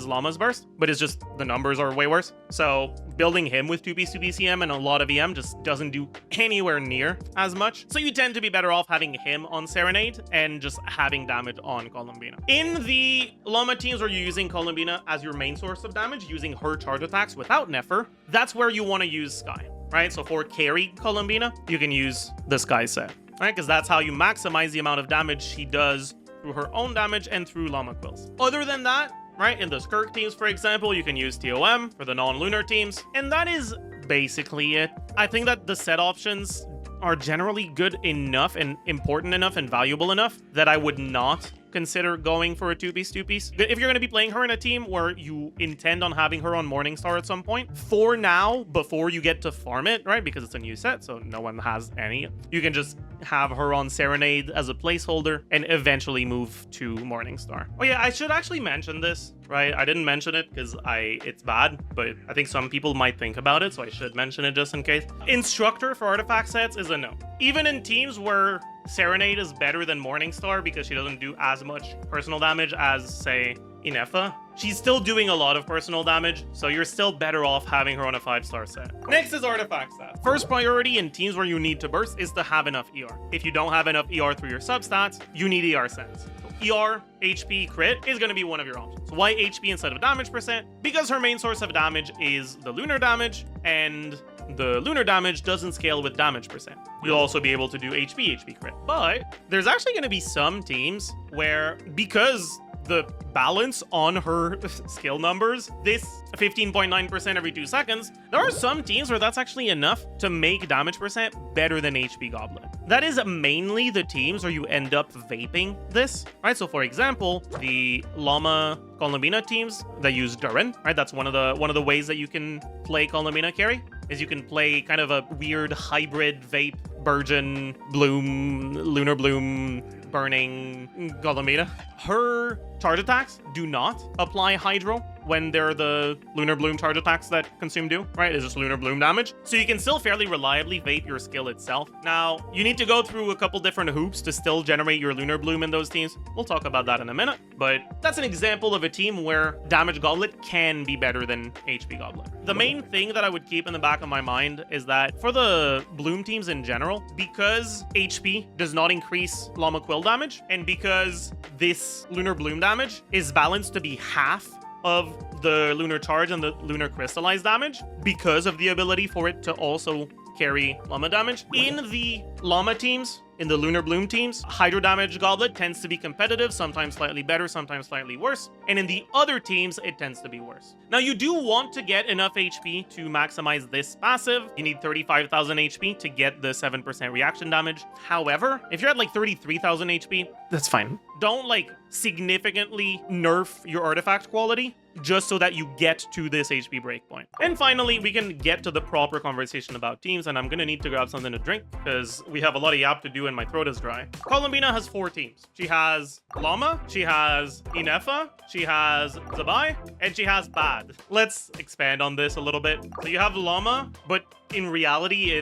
Lauma's burst, but it's just the numbers are way worse. So building him with 2-piece EM and a lot of EM just doesn't do anywhere near as much. So you tend to be better off having him on Serenade and just having damage on Columbina. In the Lauma teams where you're using Columbina as your main source of damage, using her charge attacks without Nefer, that's where you want to use Sky, right? So for carry Columbina, you can use the Sky set, right? Because that's how you maximize the amount of damage she does through her own damage and through Llama Quills. Other than that, right, in the Skirk teams, for example, you can use TOM for the non-lunar teams, and that is basically it. I think that the set options are generally good enough and important enough and valuable enough that I would not consider going for a 2-piece. If you're going to be playing her in a team where you intend on having her on Morningstar at some point, for now, before you get to farm it, right, because it's a new set, so no one has any, you can just have her on Serenade as a placeholder and eventually move to Morningstar. Oh yeah, I should actually mention this, right? I didn't mention it because it's bad, but I think some people might think about it, so I should mention it just in case. Instructor for artifact sets is a no. Even in teams where Serenade is better than Morningstar because she doesn't do as much personal damage as, say, Ineffa, she's still doing a lot of personal damage, so you're still better off having her on a 5-star set. Next is artifact stats. First priority in teams where you need to burst is to have enough ER. If you don't have enough ER through your substats, you need ER sets. So ER, HP, crit is going to be one of your options. Why HP instead of damage percent? Because her main source of damage is the lunar damage, and the lunar damage doesn't scale with damage percent. You'll also be able to do HP crit. But there's actually going to be some teams where, because the balance on her skill numbers, this 15.9% every 2 seconds, there are some teams where that's actually enough to make damage percent better than HP Goblin. That is mainly the teams where you end up vaping this, right? So for example, the Lauma Columbina teams that use Durin, right? That's one of the ways that you can play Columbina carry, is you can play kind of a weird hybrid vape, Burgeon, Bloom, Lunar Bloom, Burning Columbina. Her charge attacks do not apply Hydro when they're the Lunar Bloom charge attacks that Consume do, right? It's just Lunar Bloom damage. So you can still fairly reliably vape your skill itself. Now, you need to go through a couple different hoops to still generate your Lunar Bloom in those teams. We'll talk about that in a minute, but that's an example of a team where Damage Goblet can be better than HP Goblet. The main thing that I would keep in the back of my mind is that for the Bloom teams in general, because HP does not increase Llama Quill damage, and because this Lunar Bloom damage is balanced to be half of the Lunar Charge and the Lunar Crystallize damage, because of the ability for it to also carry Llama damage. In the Llama teams, in the Lunar Bloom teams, Hydro Damage Goblet tends to be competitive, sometimes slightly better, sometimes slightly worse. And in the other teams, it tends to be worse. Now, you do want to get enough HP to maximize this passive. You need 35,000 HP to get the 7% reaction damage. However, if you're at like 33,000 HP, that's fine. Don't like significantly nerf your artifact quality just so that you get to this HP breakpoint. And finally, we can get to the proper conversation about teams, and I'm gonna need to grab something to drink because we have a lot of yap to do and my throat is dry. Columbina has 4 teams. She has Lauma, she has Ineffa, she has Zibai, and she has Bad. Let's expand on this a little bit. So you have Lauma, but in reality,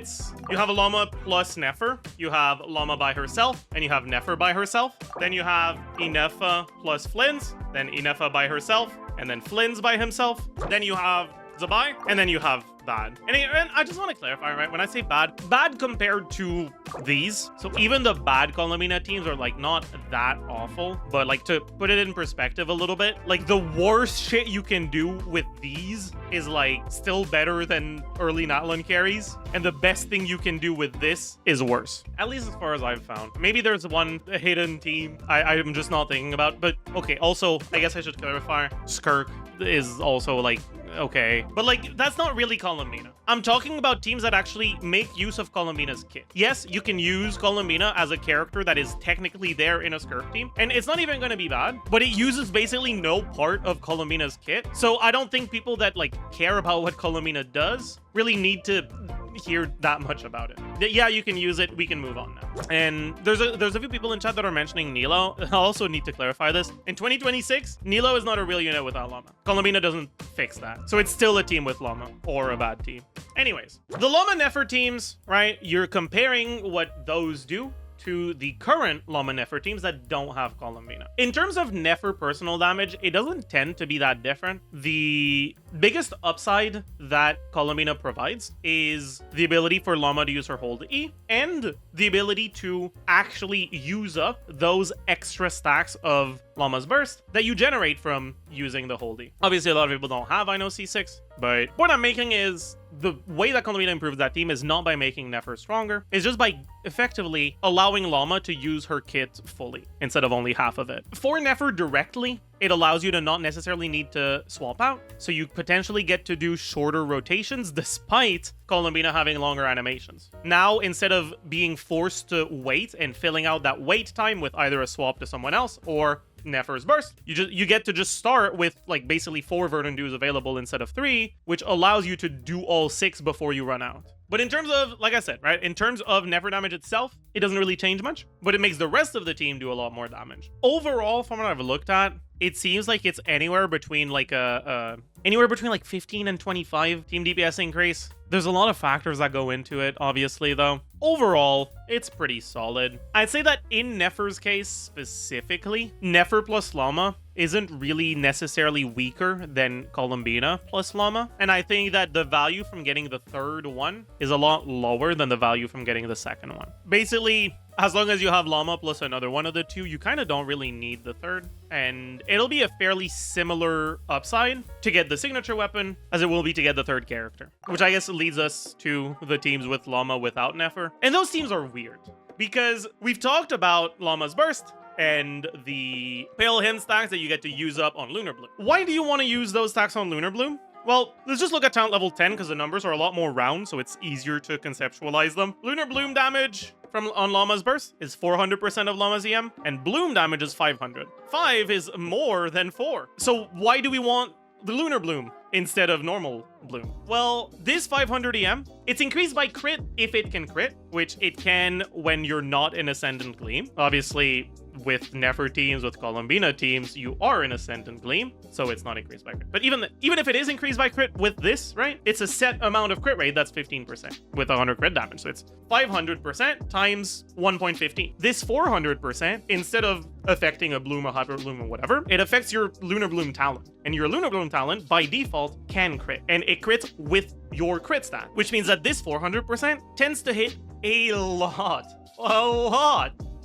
you have a Lauma plus Nefer, you have Lauma by herself, and you have Nefer by herself. Then you have Ineffa plus Flins, then Ineffa by herself, and then Flins by himself. Then you have Zibai, and then you have Bad. And I just want to clarify, right? When I say bad compared to these, so even the bad Columbina teams are like not that awful, but like to put it in perspective a little bit, like the worst shit you can do with these is like still better than early Natlan carries, and the best thing you can do with this is worse, at least as far as I've found. Maybe there's one hidden team I'm just not thinking about, but okay. Also, I guess I should clarify, Skirk is also like okay, but like that's not really Columbina. I'm talking about teams that actually make use of Columbina's kit. Yes, you can use Columbina as a character that is technically there in a Skirk team, and it's not even going to be bad, but it uses basically no part of Columbina's kit. So I don't think people that like care about what Columbina does really need to hear that much about it. Yeah, you can use it. We can move on now. And there's a few people in chat that are mentioning Nilo. I also need to clarify this. In 2026, Nilo is not a real unit without Lauma. Columbina doesn't fix that. So it's still a team with Lauma, or a bad team. Anyways, the Lauma Nefer teams, right? You're comparing what those do to the current Lauma Nefer teams that don't have Columbina. In terms of Nefer personal damage, it doesn't tend to be that different. The biggest upside that Columbina provides is the ability for Lauma to use her hold E, and the ability to actually use up those extra stacks of Lauma's Burst that you generate from using the hold E. Obviously, a lot of people don't have I know C6, but what I'm making is the way that Columbina improves that team is not by making Nefer stronger, it's just by effectively allowing Lauma to use her kit fully instead of only half of it. For Nefer directly, it allows you to not necessarily need to swap out, so you potentially get to do shorter rotations despite Columbina having longer animations. Now, instead of being forced to wait and filling out that wait time with either a swap to someone else or Nefer's Burst, you get to just start with like basically 4 Verdant Dews available instead of 3, which allows you to do all 6 before you run out. But in terms of, like I said, right, in terms of Nefer damage itself, it doesn't really change much, but it makes the rest of the team do a lot more damage. Overall, from what I've looked at, it seems like it's anywhere between like 15 and 25 team DPS increase. There's a lot of factors that go into it, obviously, though. Overall, it's pretty solid. I'd say that in Nefer's case specifically, Nefer plus Lauma isn't really necessarily weaker than Columbina plus Lauma, and I think that the value from getting the third one is a lot lower than the value from getting the second one. Basically, as long as you have Lauma plus another one of the two, you kind of don't really need the third, and it'll be a fairly similar upside to get the signature weapon as it will be to get the third character, which I guess leads us to the teams with Lauma without Nefer. And those teams are weird because we've talked about Lauma's Burst and the Pale Hymn stacks that you get to use up on Lunar Bloom. Why do you want to use those stacks on Lunar Bloom? Well, let's just look at talent level 10 because the numbers are a lot more round, so it's easier to conceptualize them. Lunar Bloom damage on Lauma's Burst is 400% of Lauma's EM, and Bloom damage is 500. 5 is more than 4. So why do we want the Lunar Bloom instead of normal Bloom? Well, this 500 EM, it's increased by crit if it can crit, which it can when you're not in Ascendant Gleam. Obviously, with Nefer teams, with Columbina teams, you are in Ascendant Gleam, so it's not increased by crit. But even if it is increased by crit with this, right, it's a set amount of crit rate that's 15% with 100 crit damage. So it's 500% times 1.15. This 400%, instead of affecting a Bloom, a Hyper Bloom, or whatever, it affects your Lunar Bloom talent. And your Lunar Bloom talent, by default, can crit. And it crits with your crit stat, which means that this 400% tends to hit a lot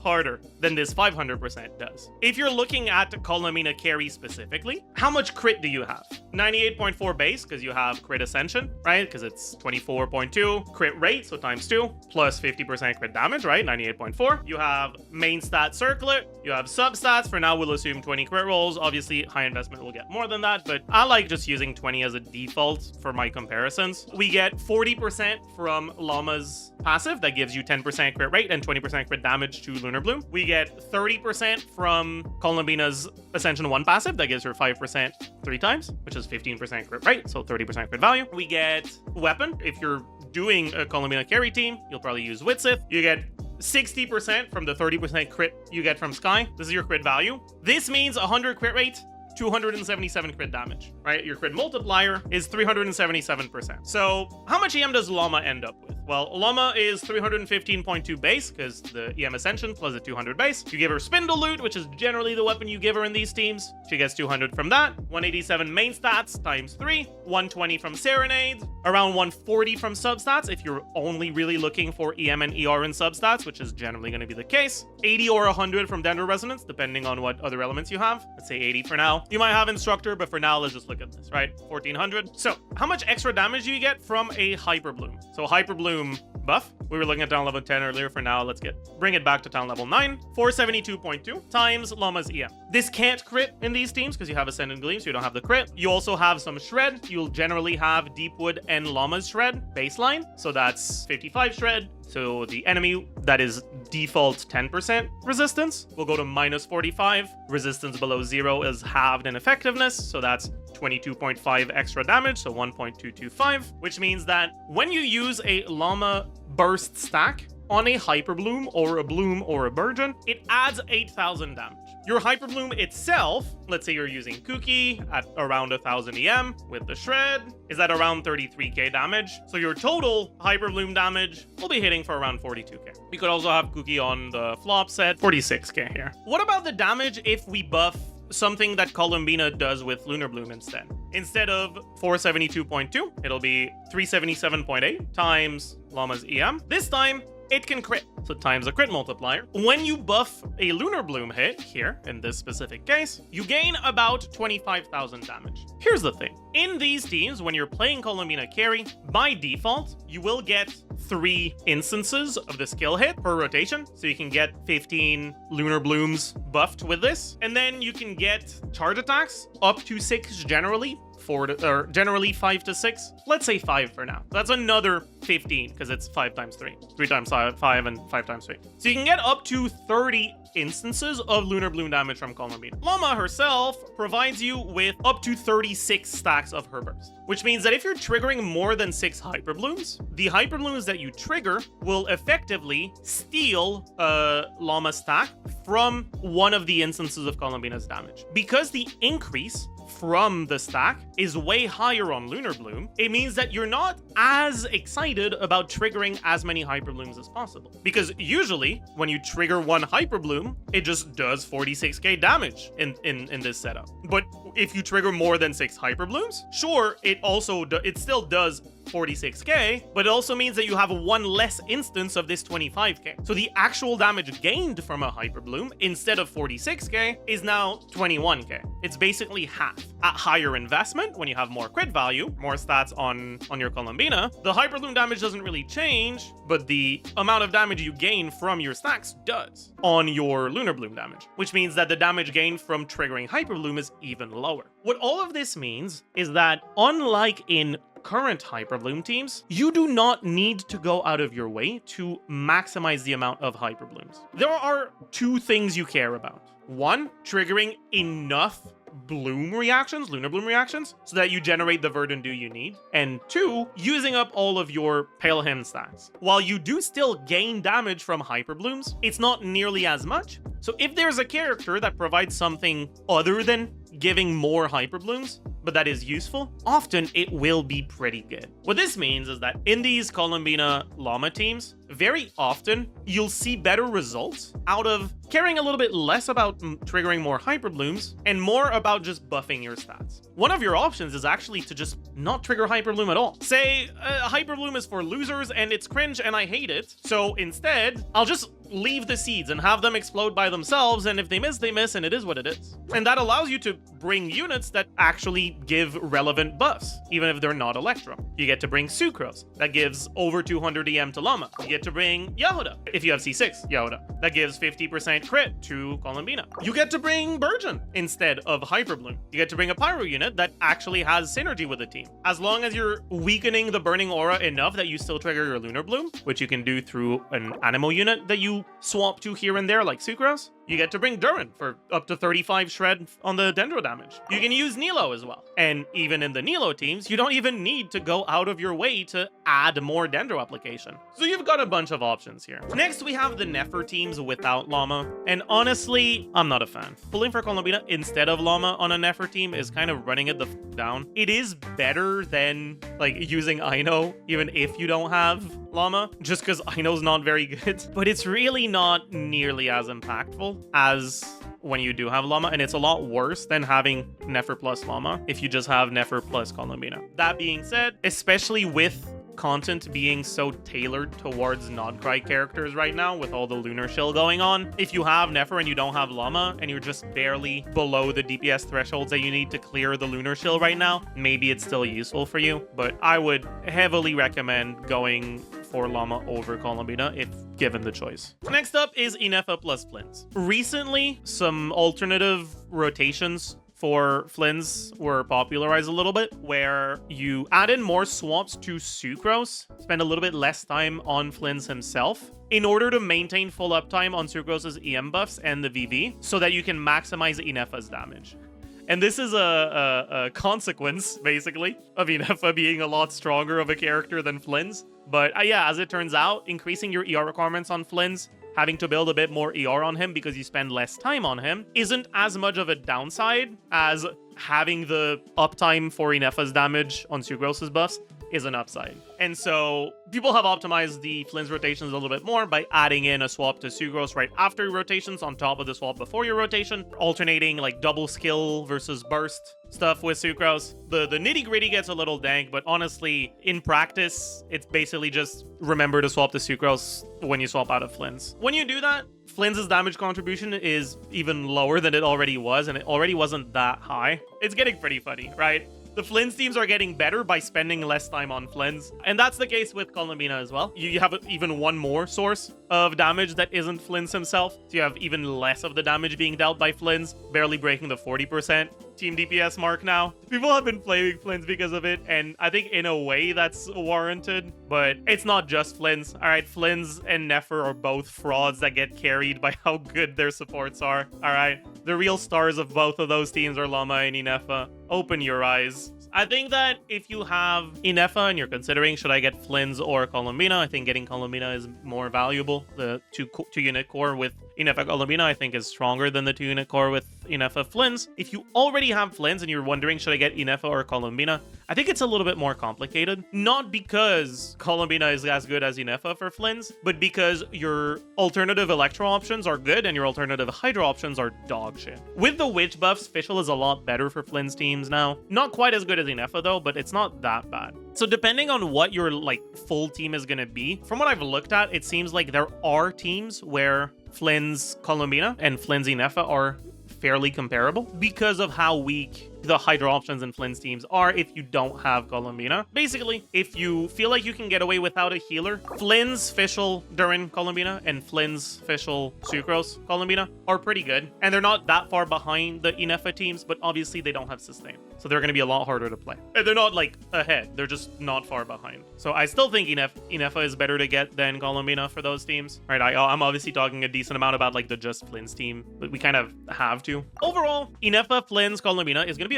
harder than this 500% does. If you're looking at Columbina carry specifically, how much crit do you have? 98.4 base, because you have crit ascension, right? Because it's 24.2 crit rate, so times 2, plus 50% crit damage, right? 98.4. You have main stat circlet, you have substats. For now, we'll assume 20 crit rolls. Obviously, high investment will get more than that, but I like just using 20 as a default for my comparisons. We get 40% from Lauma's passive, that gives you 10% crit rate and 20% crit damage to Lunar Bloom. We get 30% from Columbina's Ascension 1 passive, that gives her 5% 3 times, which is 15% crit rate, so 30% crit value. We get weapon. If you're doing a Columbina carry team, you'll probably use Widsith. You get 60% from the 30% crit you get from Sky. This is your crit value. This means 100 crit rate, 277 crit damage, right? Your crit multiplier is 377%. So how much EM does Lauma end up with? Well, Lauma is 315.2 base, because the EM Ascension plus a 200 base. You give her Spindle Loot, which is generally the weapon you give her in these teams. She gets 200 from that. 187 main stats times 3. 120 from Serenade. Around 140 from substats, if you're only really looking for EM and ER in substats, which is generally going to be the case. 80 or 100 from Dendro Resonance, depending on what other elements you have. Let's say 80 for now. You might have Instructor, but for now, let's just look at this, right? 1400. So, how much extra damage do you get from a Hyper Bloom? So, Hyper Bloom buff. We were looking at talent level 10 earlier. For now, let's bring it back to talent level 9. 472.2 times Lauma's EM. This can't crit in these teams because you have Ascendant Gleam, so you don't have the crit. You also have some Shred. You'll generally have Deepwood and Lauma's Shred baseline. So that's 55 Shred. So the enemy that is default 10% resistance will go to minus 45. Resistance below 0 is halved in effectiveness, so that's 22.5 extra damage, so 1.225, which means that when you use a Lauma burst stack on a Hyperbloom or a Bloom or a Burgeon, it adds 8,000 damage. Your Hyperbloom itself, let's say you're using Kuki at around 1000 EM with the Shred, is at around 33k damage. So your total Hyperbloom damage will be hitting for around 42k. You could also have Kuki on the flop set, 46k here. What about the damage if we buff something that Columbina does with Lunar Bloom instead? Instead of 472.2, it'll be 377.8 times Lauma's EM. This time, it can crit, so times a crit multiplier. When you buff a Lunar Bloom hit, here, in this specific case, you gain about 25,000 damage. Here's the thing. In these teams, when you're playing Columbina carry, by default, you will get 3 instances of the skill hit per rotation, so you can get 15 Lunar Blooms buffed with this, and then you can get charge attacks up to 6 generally, generally 5 to 6. Let's say 5 for now. That's another 15 because it's 5 times 3. 3 times 5 and 5 times 3. So you can get up to 30 instances of Lunar Bloom damage from Columbina. Lauma herself provides you with up to 36 stacks of her burst, which means that if you're triggering more than 6 Hyperblooms, the Hyperblooms that you trigger will effectively steal a Lauma stack from one of the instances of Columbina's damage. Because the increase from the stack is way higher on Lunar Bloom, it means that you're not as excited about triggering as many Hyperblooms as possible. Because usually, when you trigger one Hyperbloom, it just does 46k damage in this setup. But if you trigger more than 6 Hyperblooms, sure, it still does 46k, but it also means that you have one less instance of this 25k. So the actual damage gained from a Hyperbloom, instead of 46k, is now 21k. It's basically half. At higher investment, when you have more crit value, more stats on your Columbina, the Hyperbloom damage doesn't really change, but the amount of damage you gain from your stacks does on your Lunar Bloom damage, which means that the damage gained from triggering Hyperbloom is even lower. What all of this means is that, unlike in current Hyperbloom teams, you do not need to go out of your way to maximize the amount of Hyperblooms. There are 2 things you care about. 1, triggering enough Bloom reactions, Lunar Bloom reactions, so that you generate the Verdant Dew you need. And 2, using up all of your Pale Hen stacks. While you do still gain damage from Hyperblooms, it's not nearly as much. So if there's a character that provides something other than giving more Hyperblooms, but that is useful, often it will be pretty good. What this means is that in these Columbina Lauma teams, very often you'll see better results out of caring a little bit less about triggering more Hyperblooms and more about just buffing your stats. One of your options is actually to just not trigger Hyperbloom at all. Say Hyperbloom is for losers and it's cringe and I hate it, so instead I'll just leave the seeds and have them explode by themselves, and if they miss, they miss, and it is what it is. And that allows you to bring units that actually give relevant buffs, even if they're not Electro. You get to bring Sucrose, that gives over 200 EM to Lauma. You get to bring Yahoda, if you have C6 Yahoda, that gives 50% crit to Columbina. You get to bring Burgeon instead of Hyperbloom. You get to bring a Pyro unit that actually has synergy with the team. As long as you're weakening the Burning Aura enough that you still trigger your Lunar Bloom, which you can do through an Animo unit that you swap to here and there like Sucrose, you get to bring Durin for up to 35 shred on the Dendro damage. You can use Nilo as well. And even in the Nilo teams, you don't even need to go out of your way to add more Dendro application. So you've got a bunch of options here. Next, we have the Nefer teams without Lauma. And honestly, I'm not a fan. Pulling for Columbina instead of Lauma on a Nefer team is kind of running it the down. It is better than like using Ino, even if you don't have Lauma, just because Ino's not very good. But it's really not nearly as impactful as when you do have Lauma, and it's a lot worse than having Nefer plus Lauma if you just have Nefer plus Columbina. That being said, especially with content being so tailored towards Nod Krai characters right now with all the Lunar Shill going on, if you have Nefer and you don't have Lauma and you're just barely below the DPS thresholds that you need to clear the Lunar Shill right now, maybe it's still useful for you, but I would heavily recommend going for Lauma over Columbina if given the choice. Next up is Ineffa plus Flins. Recently, some alternative rotations for Flins were popularized a little bit, where you add in more swaps to Sucrose, spend a little bit less time on Flins himself, in order to maintain full uptime on Sucrose's EM buffs and the VV, so that you can maximize Ineffa's damage. And this is a consequence, basically, of Ineffa being a lot stronger of a character than Flins. But yeah, as it turns out, increasing your ER requirements on Flins, having to build a bit more ER on him because you spend less time on him, isn't as much of a downside as having the uptime for Ineffa's damage on Sucrose's buffs is an upside. And so people have optimized the Flins rotations a little bit more by adding in a swap to Sucrose right after your rotations on top of the swap before your rotation, alternating like double skill versus burst stuff with Sucrose. The nitty gritty gets a little dank, but honestly, in practice, it's basically just remember to swap to Sucrose when you swap out of Flins. When you do that, Flins' damage contribution is even lower than it already was, and it already wasn't that high. It's getting pretty funny, right? The Flins teams are getting better by spending less time on Flins, and that's the case with Columbina as well. You have even one more source of damage that isn't Flins himself, so you have even less of the damage being dealt by Flins, barely breaking the 40% team DPS mark now. People have been flaming Flins because of it, and I think in a way that's warranted, but it's not just Flins. Alright, Flins and Nefer are both frauds that get carried by how good their supports are. Alright, the real stars of both of those teams are Lauma and Ineffa. Open your eyes. I think that if you have Ineffa and you're considering should I get Flins or Columbina, I think getting Columbina is more valuable. The two-unit core with Ineffa Columbina I think is stronger than the 2-unit core with Ineffa Flins. If you already have Flins and you're wondering should I get Ineffa or Columbina, I think it's a little bit more complicated. Not because Columbina is as good as Ineffa for Flins, but because your alternative Electro options are good and your alternative Hydro options are dog shit. With the Witch buffs, Fischl is a lot better for Flins teams now. Not quite as good as Ineffa though, but it's not that bad. So depending on what your like full team is gonna be, from what I've looked at, it seems like there are teams where Flins Columbina and Flins Ineffa are fairly comparable because of how weak the Hydro options in Flins teams are if you don't have Columbina. Basically, if you feel like you can get away without a healer, Flins Fischl Durin Columbina and Flins Fischl Sucrose Columbina are pretty good. And they're not that far behind the Ineffa teams, but obviously they don't have sustain. So they're going to be a lot harder to play. And they're not like ahead, they're just not far behind. So I still think Ineffa is better to get than Columbina for those teams. Right, I'm obviously talking a decent amount about like the just Flins team, but we kind of have to. Overall, Ineffa, Flins, Columbina is going to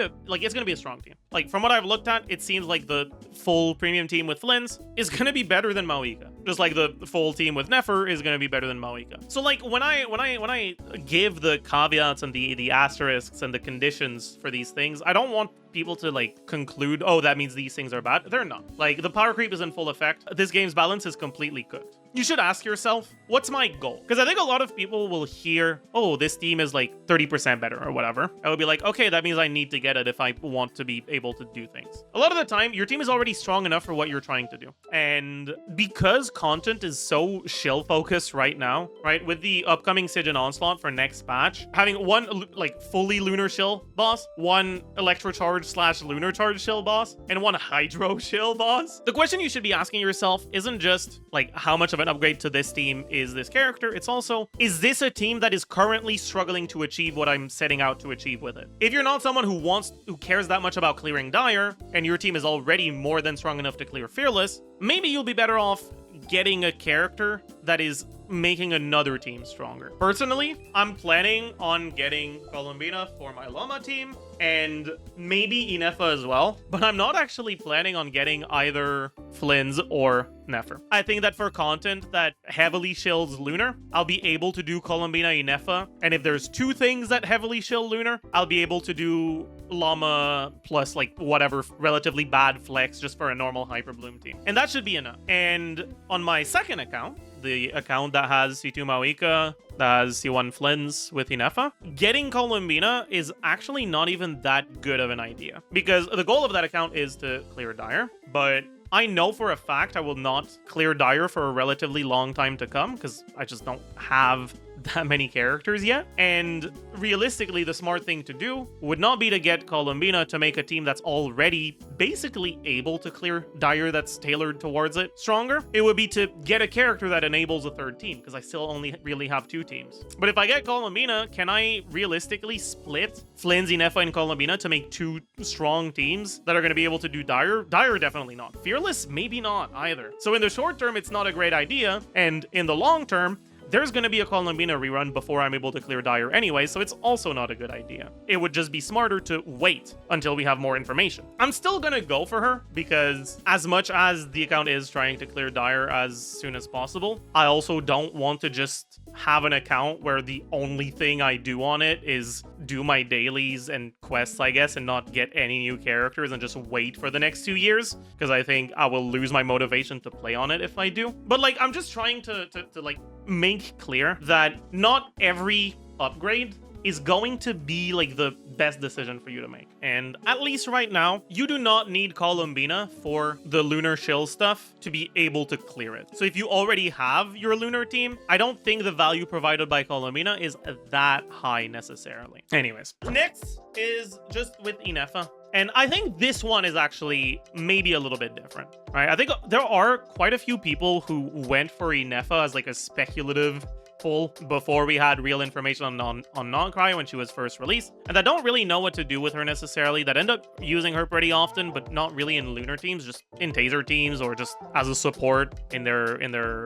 be a strong team. Like from what I've looked at, it seems like the full premium team with Flins is going to be better than Maoika. Just like the full team with Nefer is going to be better than Maoika. So like when I give the caveats and the asterisks and the conditions for these things, I don't want people to like conclude, oh, that means these things are bad. They're not. Like the power creep is in full effect. This game's balance is completely cooked. You should ask yourself, what's my goal? Because I think a lot of people will hear, oh, this team is like 30% better or whatever. I would be like, okay, that means I need to get it if I want to be able to do things. A lot of the time, your team is already strong enough for what you're trying to do. And because content is so shill focused right now, right, with the upcoming Siege and Onslaught for next patch, having one like fully lunar shill boss, one electro charge / lunar charge shill boss, and one hydro shill boss, the question you should be asking yourself isn't just like how much of an upgrade to this team is this character, it's also, is this a team that is currently struggling to achieve what I'm setting out to achieve with it? If you're not someone who cares that much about clearing Dire, and your team is already more than strong enough to clear Fearless, maybe you'll be better off getting a character that is making another team stronger. Personally, I'm planning on getting Columbina for my Lauma team, and maybe Ineffa as well, but I'm not actually planning on getting either Flins or Nefer. I think that for content that heavily shills Lunar, I'll be able to do Columbina Ineffa, and if there's two things that heavily shill Lunar, I'll be able to do Lauma plus like whatever relatively bad flex just for a normal Hyper Bloom team. And that should be enough. And on my second account, the account that has C2 Maoika, that has C1 Flins with Ineffa, getting Columbina is actually not even that good of an idea. Because the goal of that account is to clear Dire, but I know for a fact I will not clear Dire for a relatively long time to come, because I just don't have that many characters yet. And realistically, the smart thing to do would not be to get Columbina to make a team that's already basically able to clear Dire that's tailored towards it stronger. It would be to get a character that enables a third team, because I still only really have two teams. But if I get Columbina, can I realistically split Flins, Ineffa, and Columbina to make two strong teams that are going to be able to do Dire? Dire, definitely not. Fearless, maybe not either. So in the short term, it's not a great idea. And in the long term, there's going to be a Columbina rerun before I'm able to clear Dire anyway, so it's also not a good idea. It would just be smarter to wait until we have more information. I'm still going to go for her because as much as the account is trying to clear Dire as soon as possible, I also don't want to just have an account where the only thing I do on it is do my dailies and quests, I guess, and not get any new characters and just wait for the next 2 years, because I think I will lose my motivation to play on it if I do. But like, I'm just trying to like make clear that not every upgrade is going to be like the best decision for you to make. And at least right now, you do not need Columbina for the lunar shill stuff to be able to clear it. So if you already have your lunar team, I don't think the value provided by Columbina is that high necessarily. Anyways, next is just with Ineffa. And I think this one is actually maybe a little bit different, right? I think there are quite a few people who went for Ineffa as like a speculative pull before we had real information on Nod Krai when she was first released, and that don't really know what to do with her necessarily, that end up using her pretty often, but not really in lunar teams, just in taser teams or just as a support in their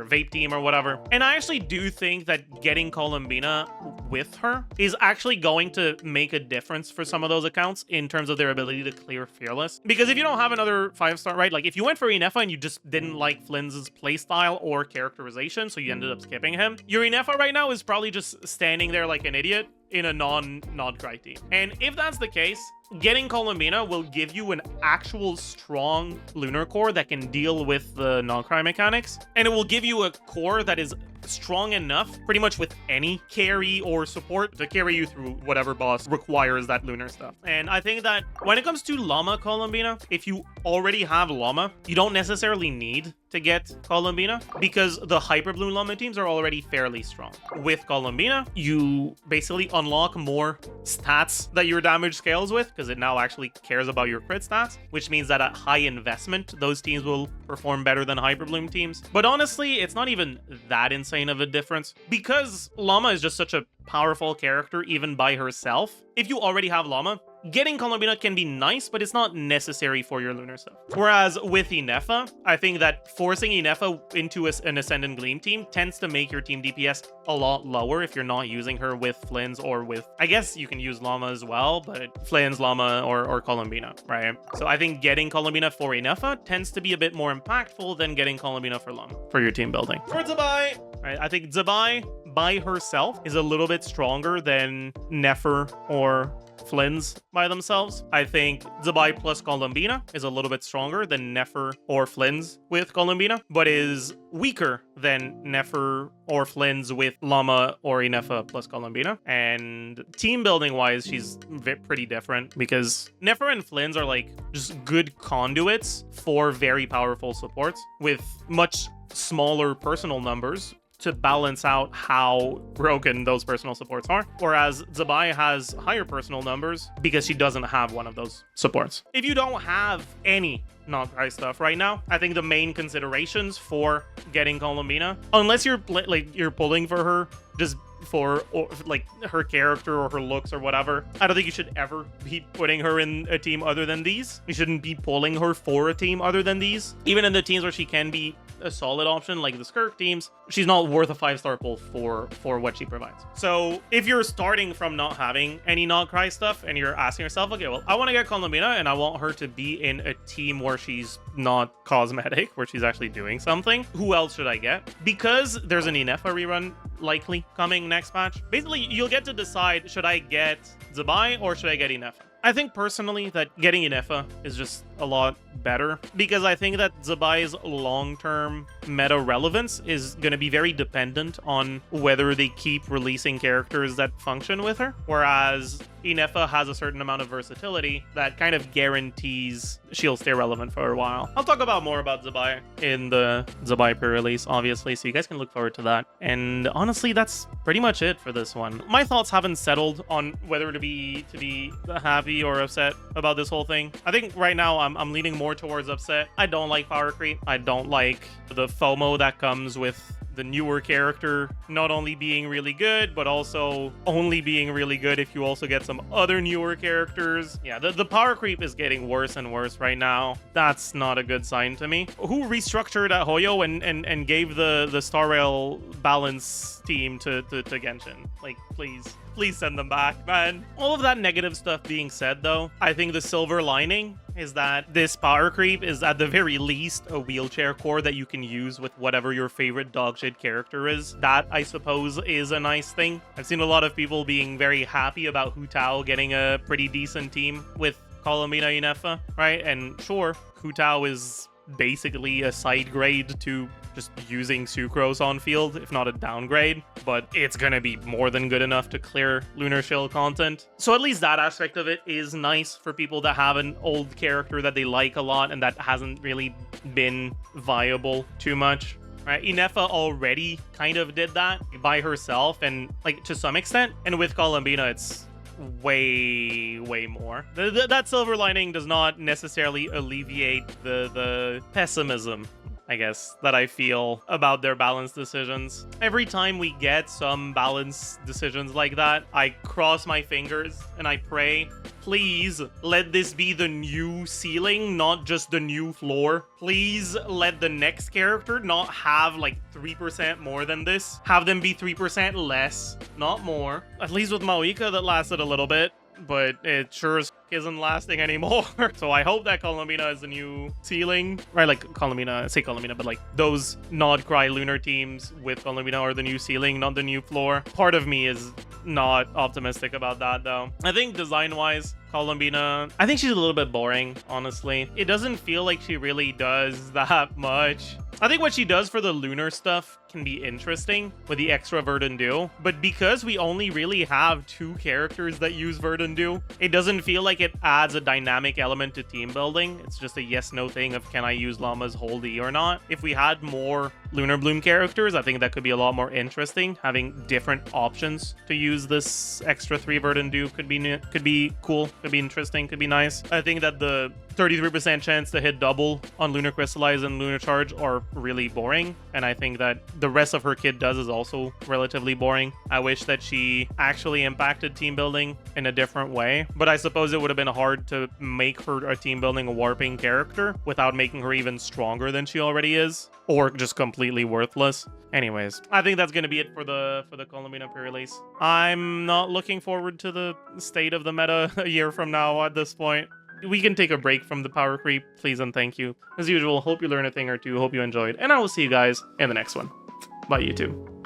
vape team or whatever. And I actually do think that getting Columbina with her is actually going to make a difference for some of those accounts in terms of their ability to clear Fearless. Because if you don't have another 5-star, right, like if you went for Ineffa and you just didn't like Flins' playstyle or characterization, so you ended up skipping him, your Ineffa right now is probably just standing there like an idiot in a non-Nod Krai team. And if that's the case, getting Columbina will give you an actual strong lunar core that can deal with the Nod Krai mechanics, and it will give you a core that is strong enough pretty much with any carry or support to carry you through whatever boss requires that lunar stuff. And I think that when it comes to Lauma Columbina, if you already have Lauma, you don't necessarily need to get Columbina because the Hyperbloom Lauma teams are already fairly strong. With Columbina, you basically unlock more stats that your damage scales with because it now actually cares about your crit stats, which means that at high investment, those teams will perform better than Hyperbloom teams. But honestly, it's not even that insane of a difference because Lauma is just such a powerful character even by herself. If you already have Lauma, getting Columbina can be nice, but it's not necessary for your lunar stuff. Whereas with Ineffa, I think that forcing Ineffa into an Ascendant Gleam team tends to make your team DPS a lot lower if you're not using her with Flins or with, I guess you can use Lauma as well, but Flins, Lauma, or Columbina, right? So I think getting Columbina for Ineffa tends to be a bit more impactful than getting Columbina for Lauma for your team building. For Zibai, right? I think Zibai by herself is a little bit stronger than Nefer or Flins by themselves. I think Zibai plus Columbina is a little bit stronger than Nefer or Flins with Columbina, but is weaker than Nefer or Flins with Lauma or Ineffa plus Columbina. And team building wise, she's pretty different because Nefer and Flins are like just good conduits for very powerful supports with much smaller personal numbers to balance out how broken those personal supports are. Whereas Zibai has higher personal numbers because she doesn't have one of those supports. If you don't have any Nod Krai stuff right now, I think the main considerations for getting Columbina, unless you're pulling for her just for like her character or her looks or whatever, I don't think you should ever be putting her in a team other than these. You shouldn't be pulling her for a team other than these. Even in the teams where she can be a solid option, like the Skirk teams, she's not worth a 5-star pull for what she provides. So if you're starting from not having any Nod Krai stuff and you're asking yourself, okay, well, I want to get Columbina and I want her to be in a team where she's not cosmetic, where she's actually doing something, who else should I get? Because there's an Ineffa rerun likely coming next patch, basically you'll get to decide, should I get Zibai or should I get Ineffa? I think personally that getting Ineffa is just a lot better because I think that Zibai's long-term meta relevance is going to be very dependent on whether they keep releasing characters that function with her, whereas Ineffa has a certain amount of versatility that kind of guarantees she'll stay relevant for a while. I'll talk about more about Zibai in the Zibai pre-release, obviously, so you guys can look forward to that. And honestly, that's pretty much it for this one. My thoughts haven't settled on whether to be happy or upset about this whole thing. I think right now I'm leaning more towards upset. I don't like power creep. I don't like the FOMO that comes with the newer character not only being really good, but also only being really good if you also get some other newer characters. Yeah, the power creep is getting worse and worse right now. That's not a good sign to me. Who restructured at Hoyo and gave the Star Rail balance team to Genshin? Like, please send them back, man. All of that negative stuff being said, though, I think the silver lining is that this power creep is at the very least a wheelchair core that you can use with whatever your favorite dogshit character is. That, I suppose, is a nice thing. I've seen a lot of people being very happy about Hu Tao getting a pretty decent team with Columbina Ineffa, right? And sure, Hu Tao is basically a side grade to just using Sucrose on field, if not a downgrade, but it's gonna be more than good enough to clear Lunar Shield content. So at least that aspect of it is nice for people that have an old character that they like a lot and that hasn't really been viable too much. Right, Ineffa already kind of did that by herself, and like to some extent, and with Columbina it's way more. That silver lining does not necessarily alleviate the pessimism, I guess, that I feel about their balance decisions. Every time we get some balance decisions like that, I cross my fingers and I pray, please let this be the new ceiling, not just the new floor. Please let the next character not have like 3% more than this. Have them be 3% less, not more. At least with Maoika that lasted a little bit, but it sure as isn't lasting anymore. So I hope that Columbina is the new ceiling. Right, like Columbina, say Columbina, but like those Nod Krai lunar teams with Columbina are the new ceiling, not the new floor. Part of me is not optimistic about that though. I think design-wise, Columbina, I think she's a little bit boring, honestly. It doesn't feel like she really does that much. I think what she does for the lunar stuff can be interesting with the extra Verdant Dew, but because we only really have 2 characters that use Verdant Dew, it doesn't feel like it adds a dynamic element to team building. It's just a yes-no thing of can I use Lauma's Hold E or not. If we had more Lunar Bloom characters, I think that could be a lot more interesting. Having different options to use this extra 3 Verdant Dew could be cool, could be interesting, could be nice. I think that the 33% chance to hit double on Lunar Crystallize and Lunar Charge are really boring, and I think that the rest of her kit does is also relatively boring. I wish that she actually impacted team building in a different way, but I suppose it would have been hard to make her a team building warping character without making her even stronger than she already is, or just completely worthless. Anyways, I think that's gonna be it for the Columbina pre-release. I'm not looking forward to the state of the meta a year from now at this point. We can take a break from the power creep, please and thank you. As usual, hope you learned a thing or two, hope you enjoyed, and I will see you guys in the next one. Bye, YouTube.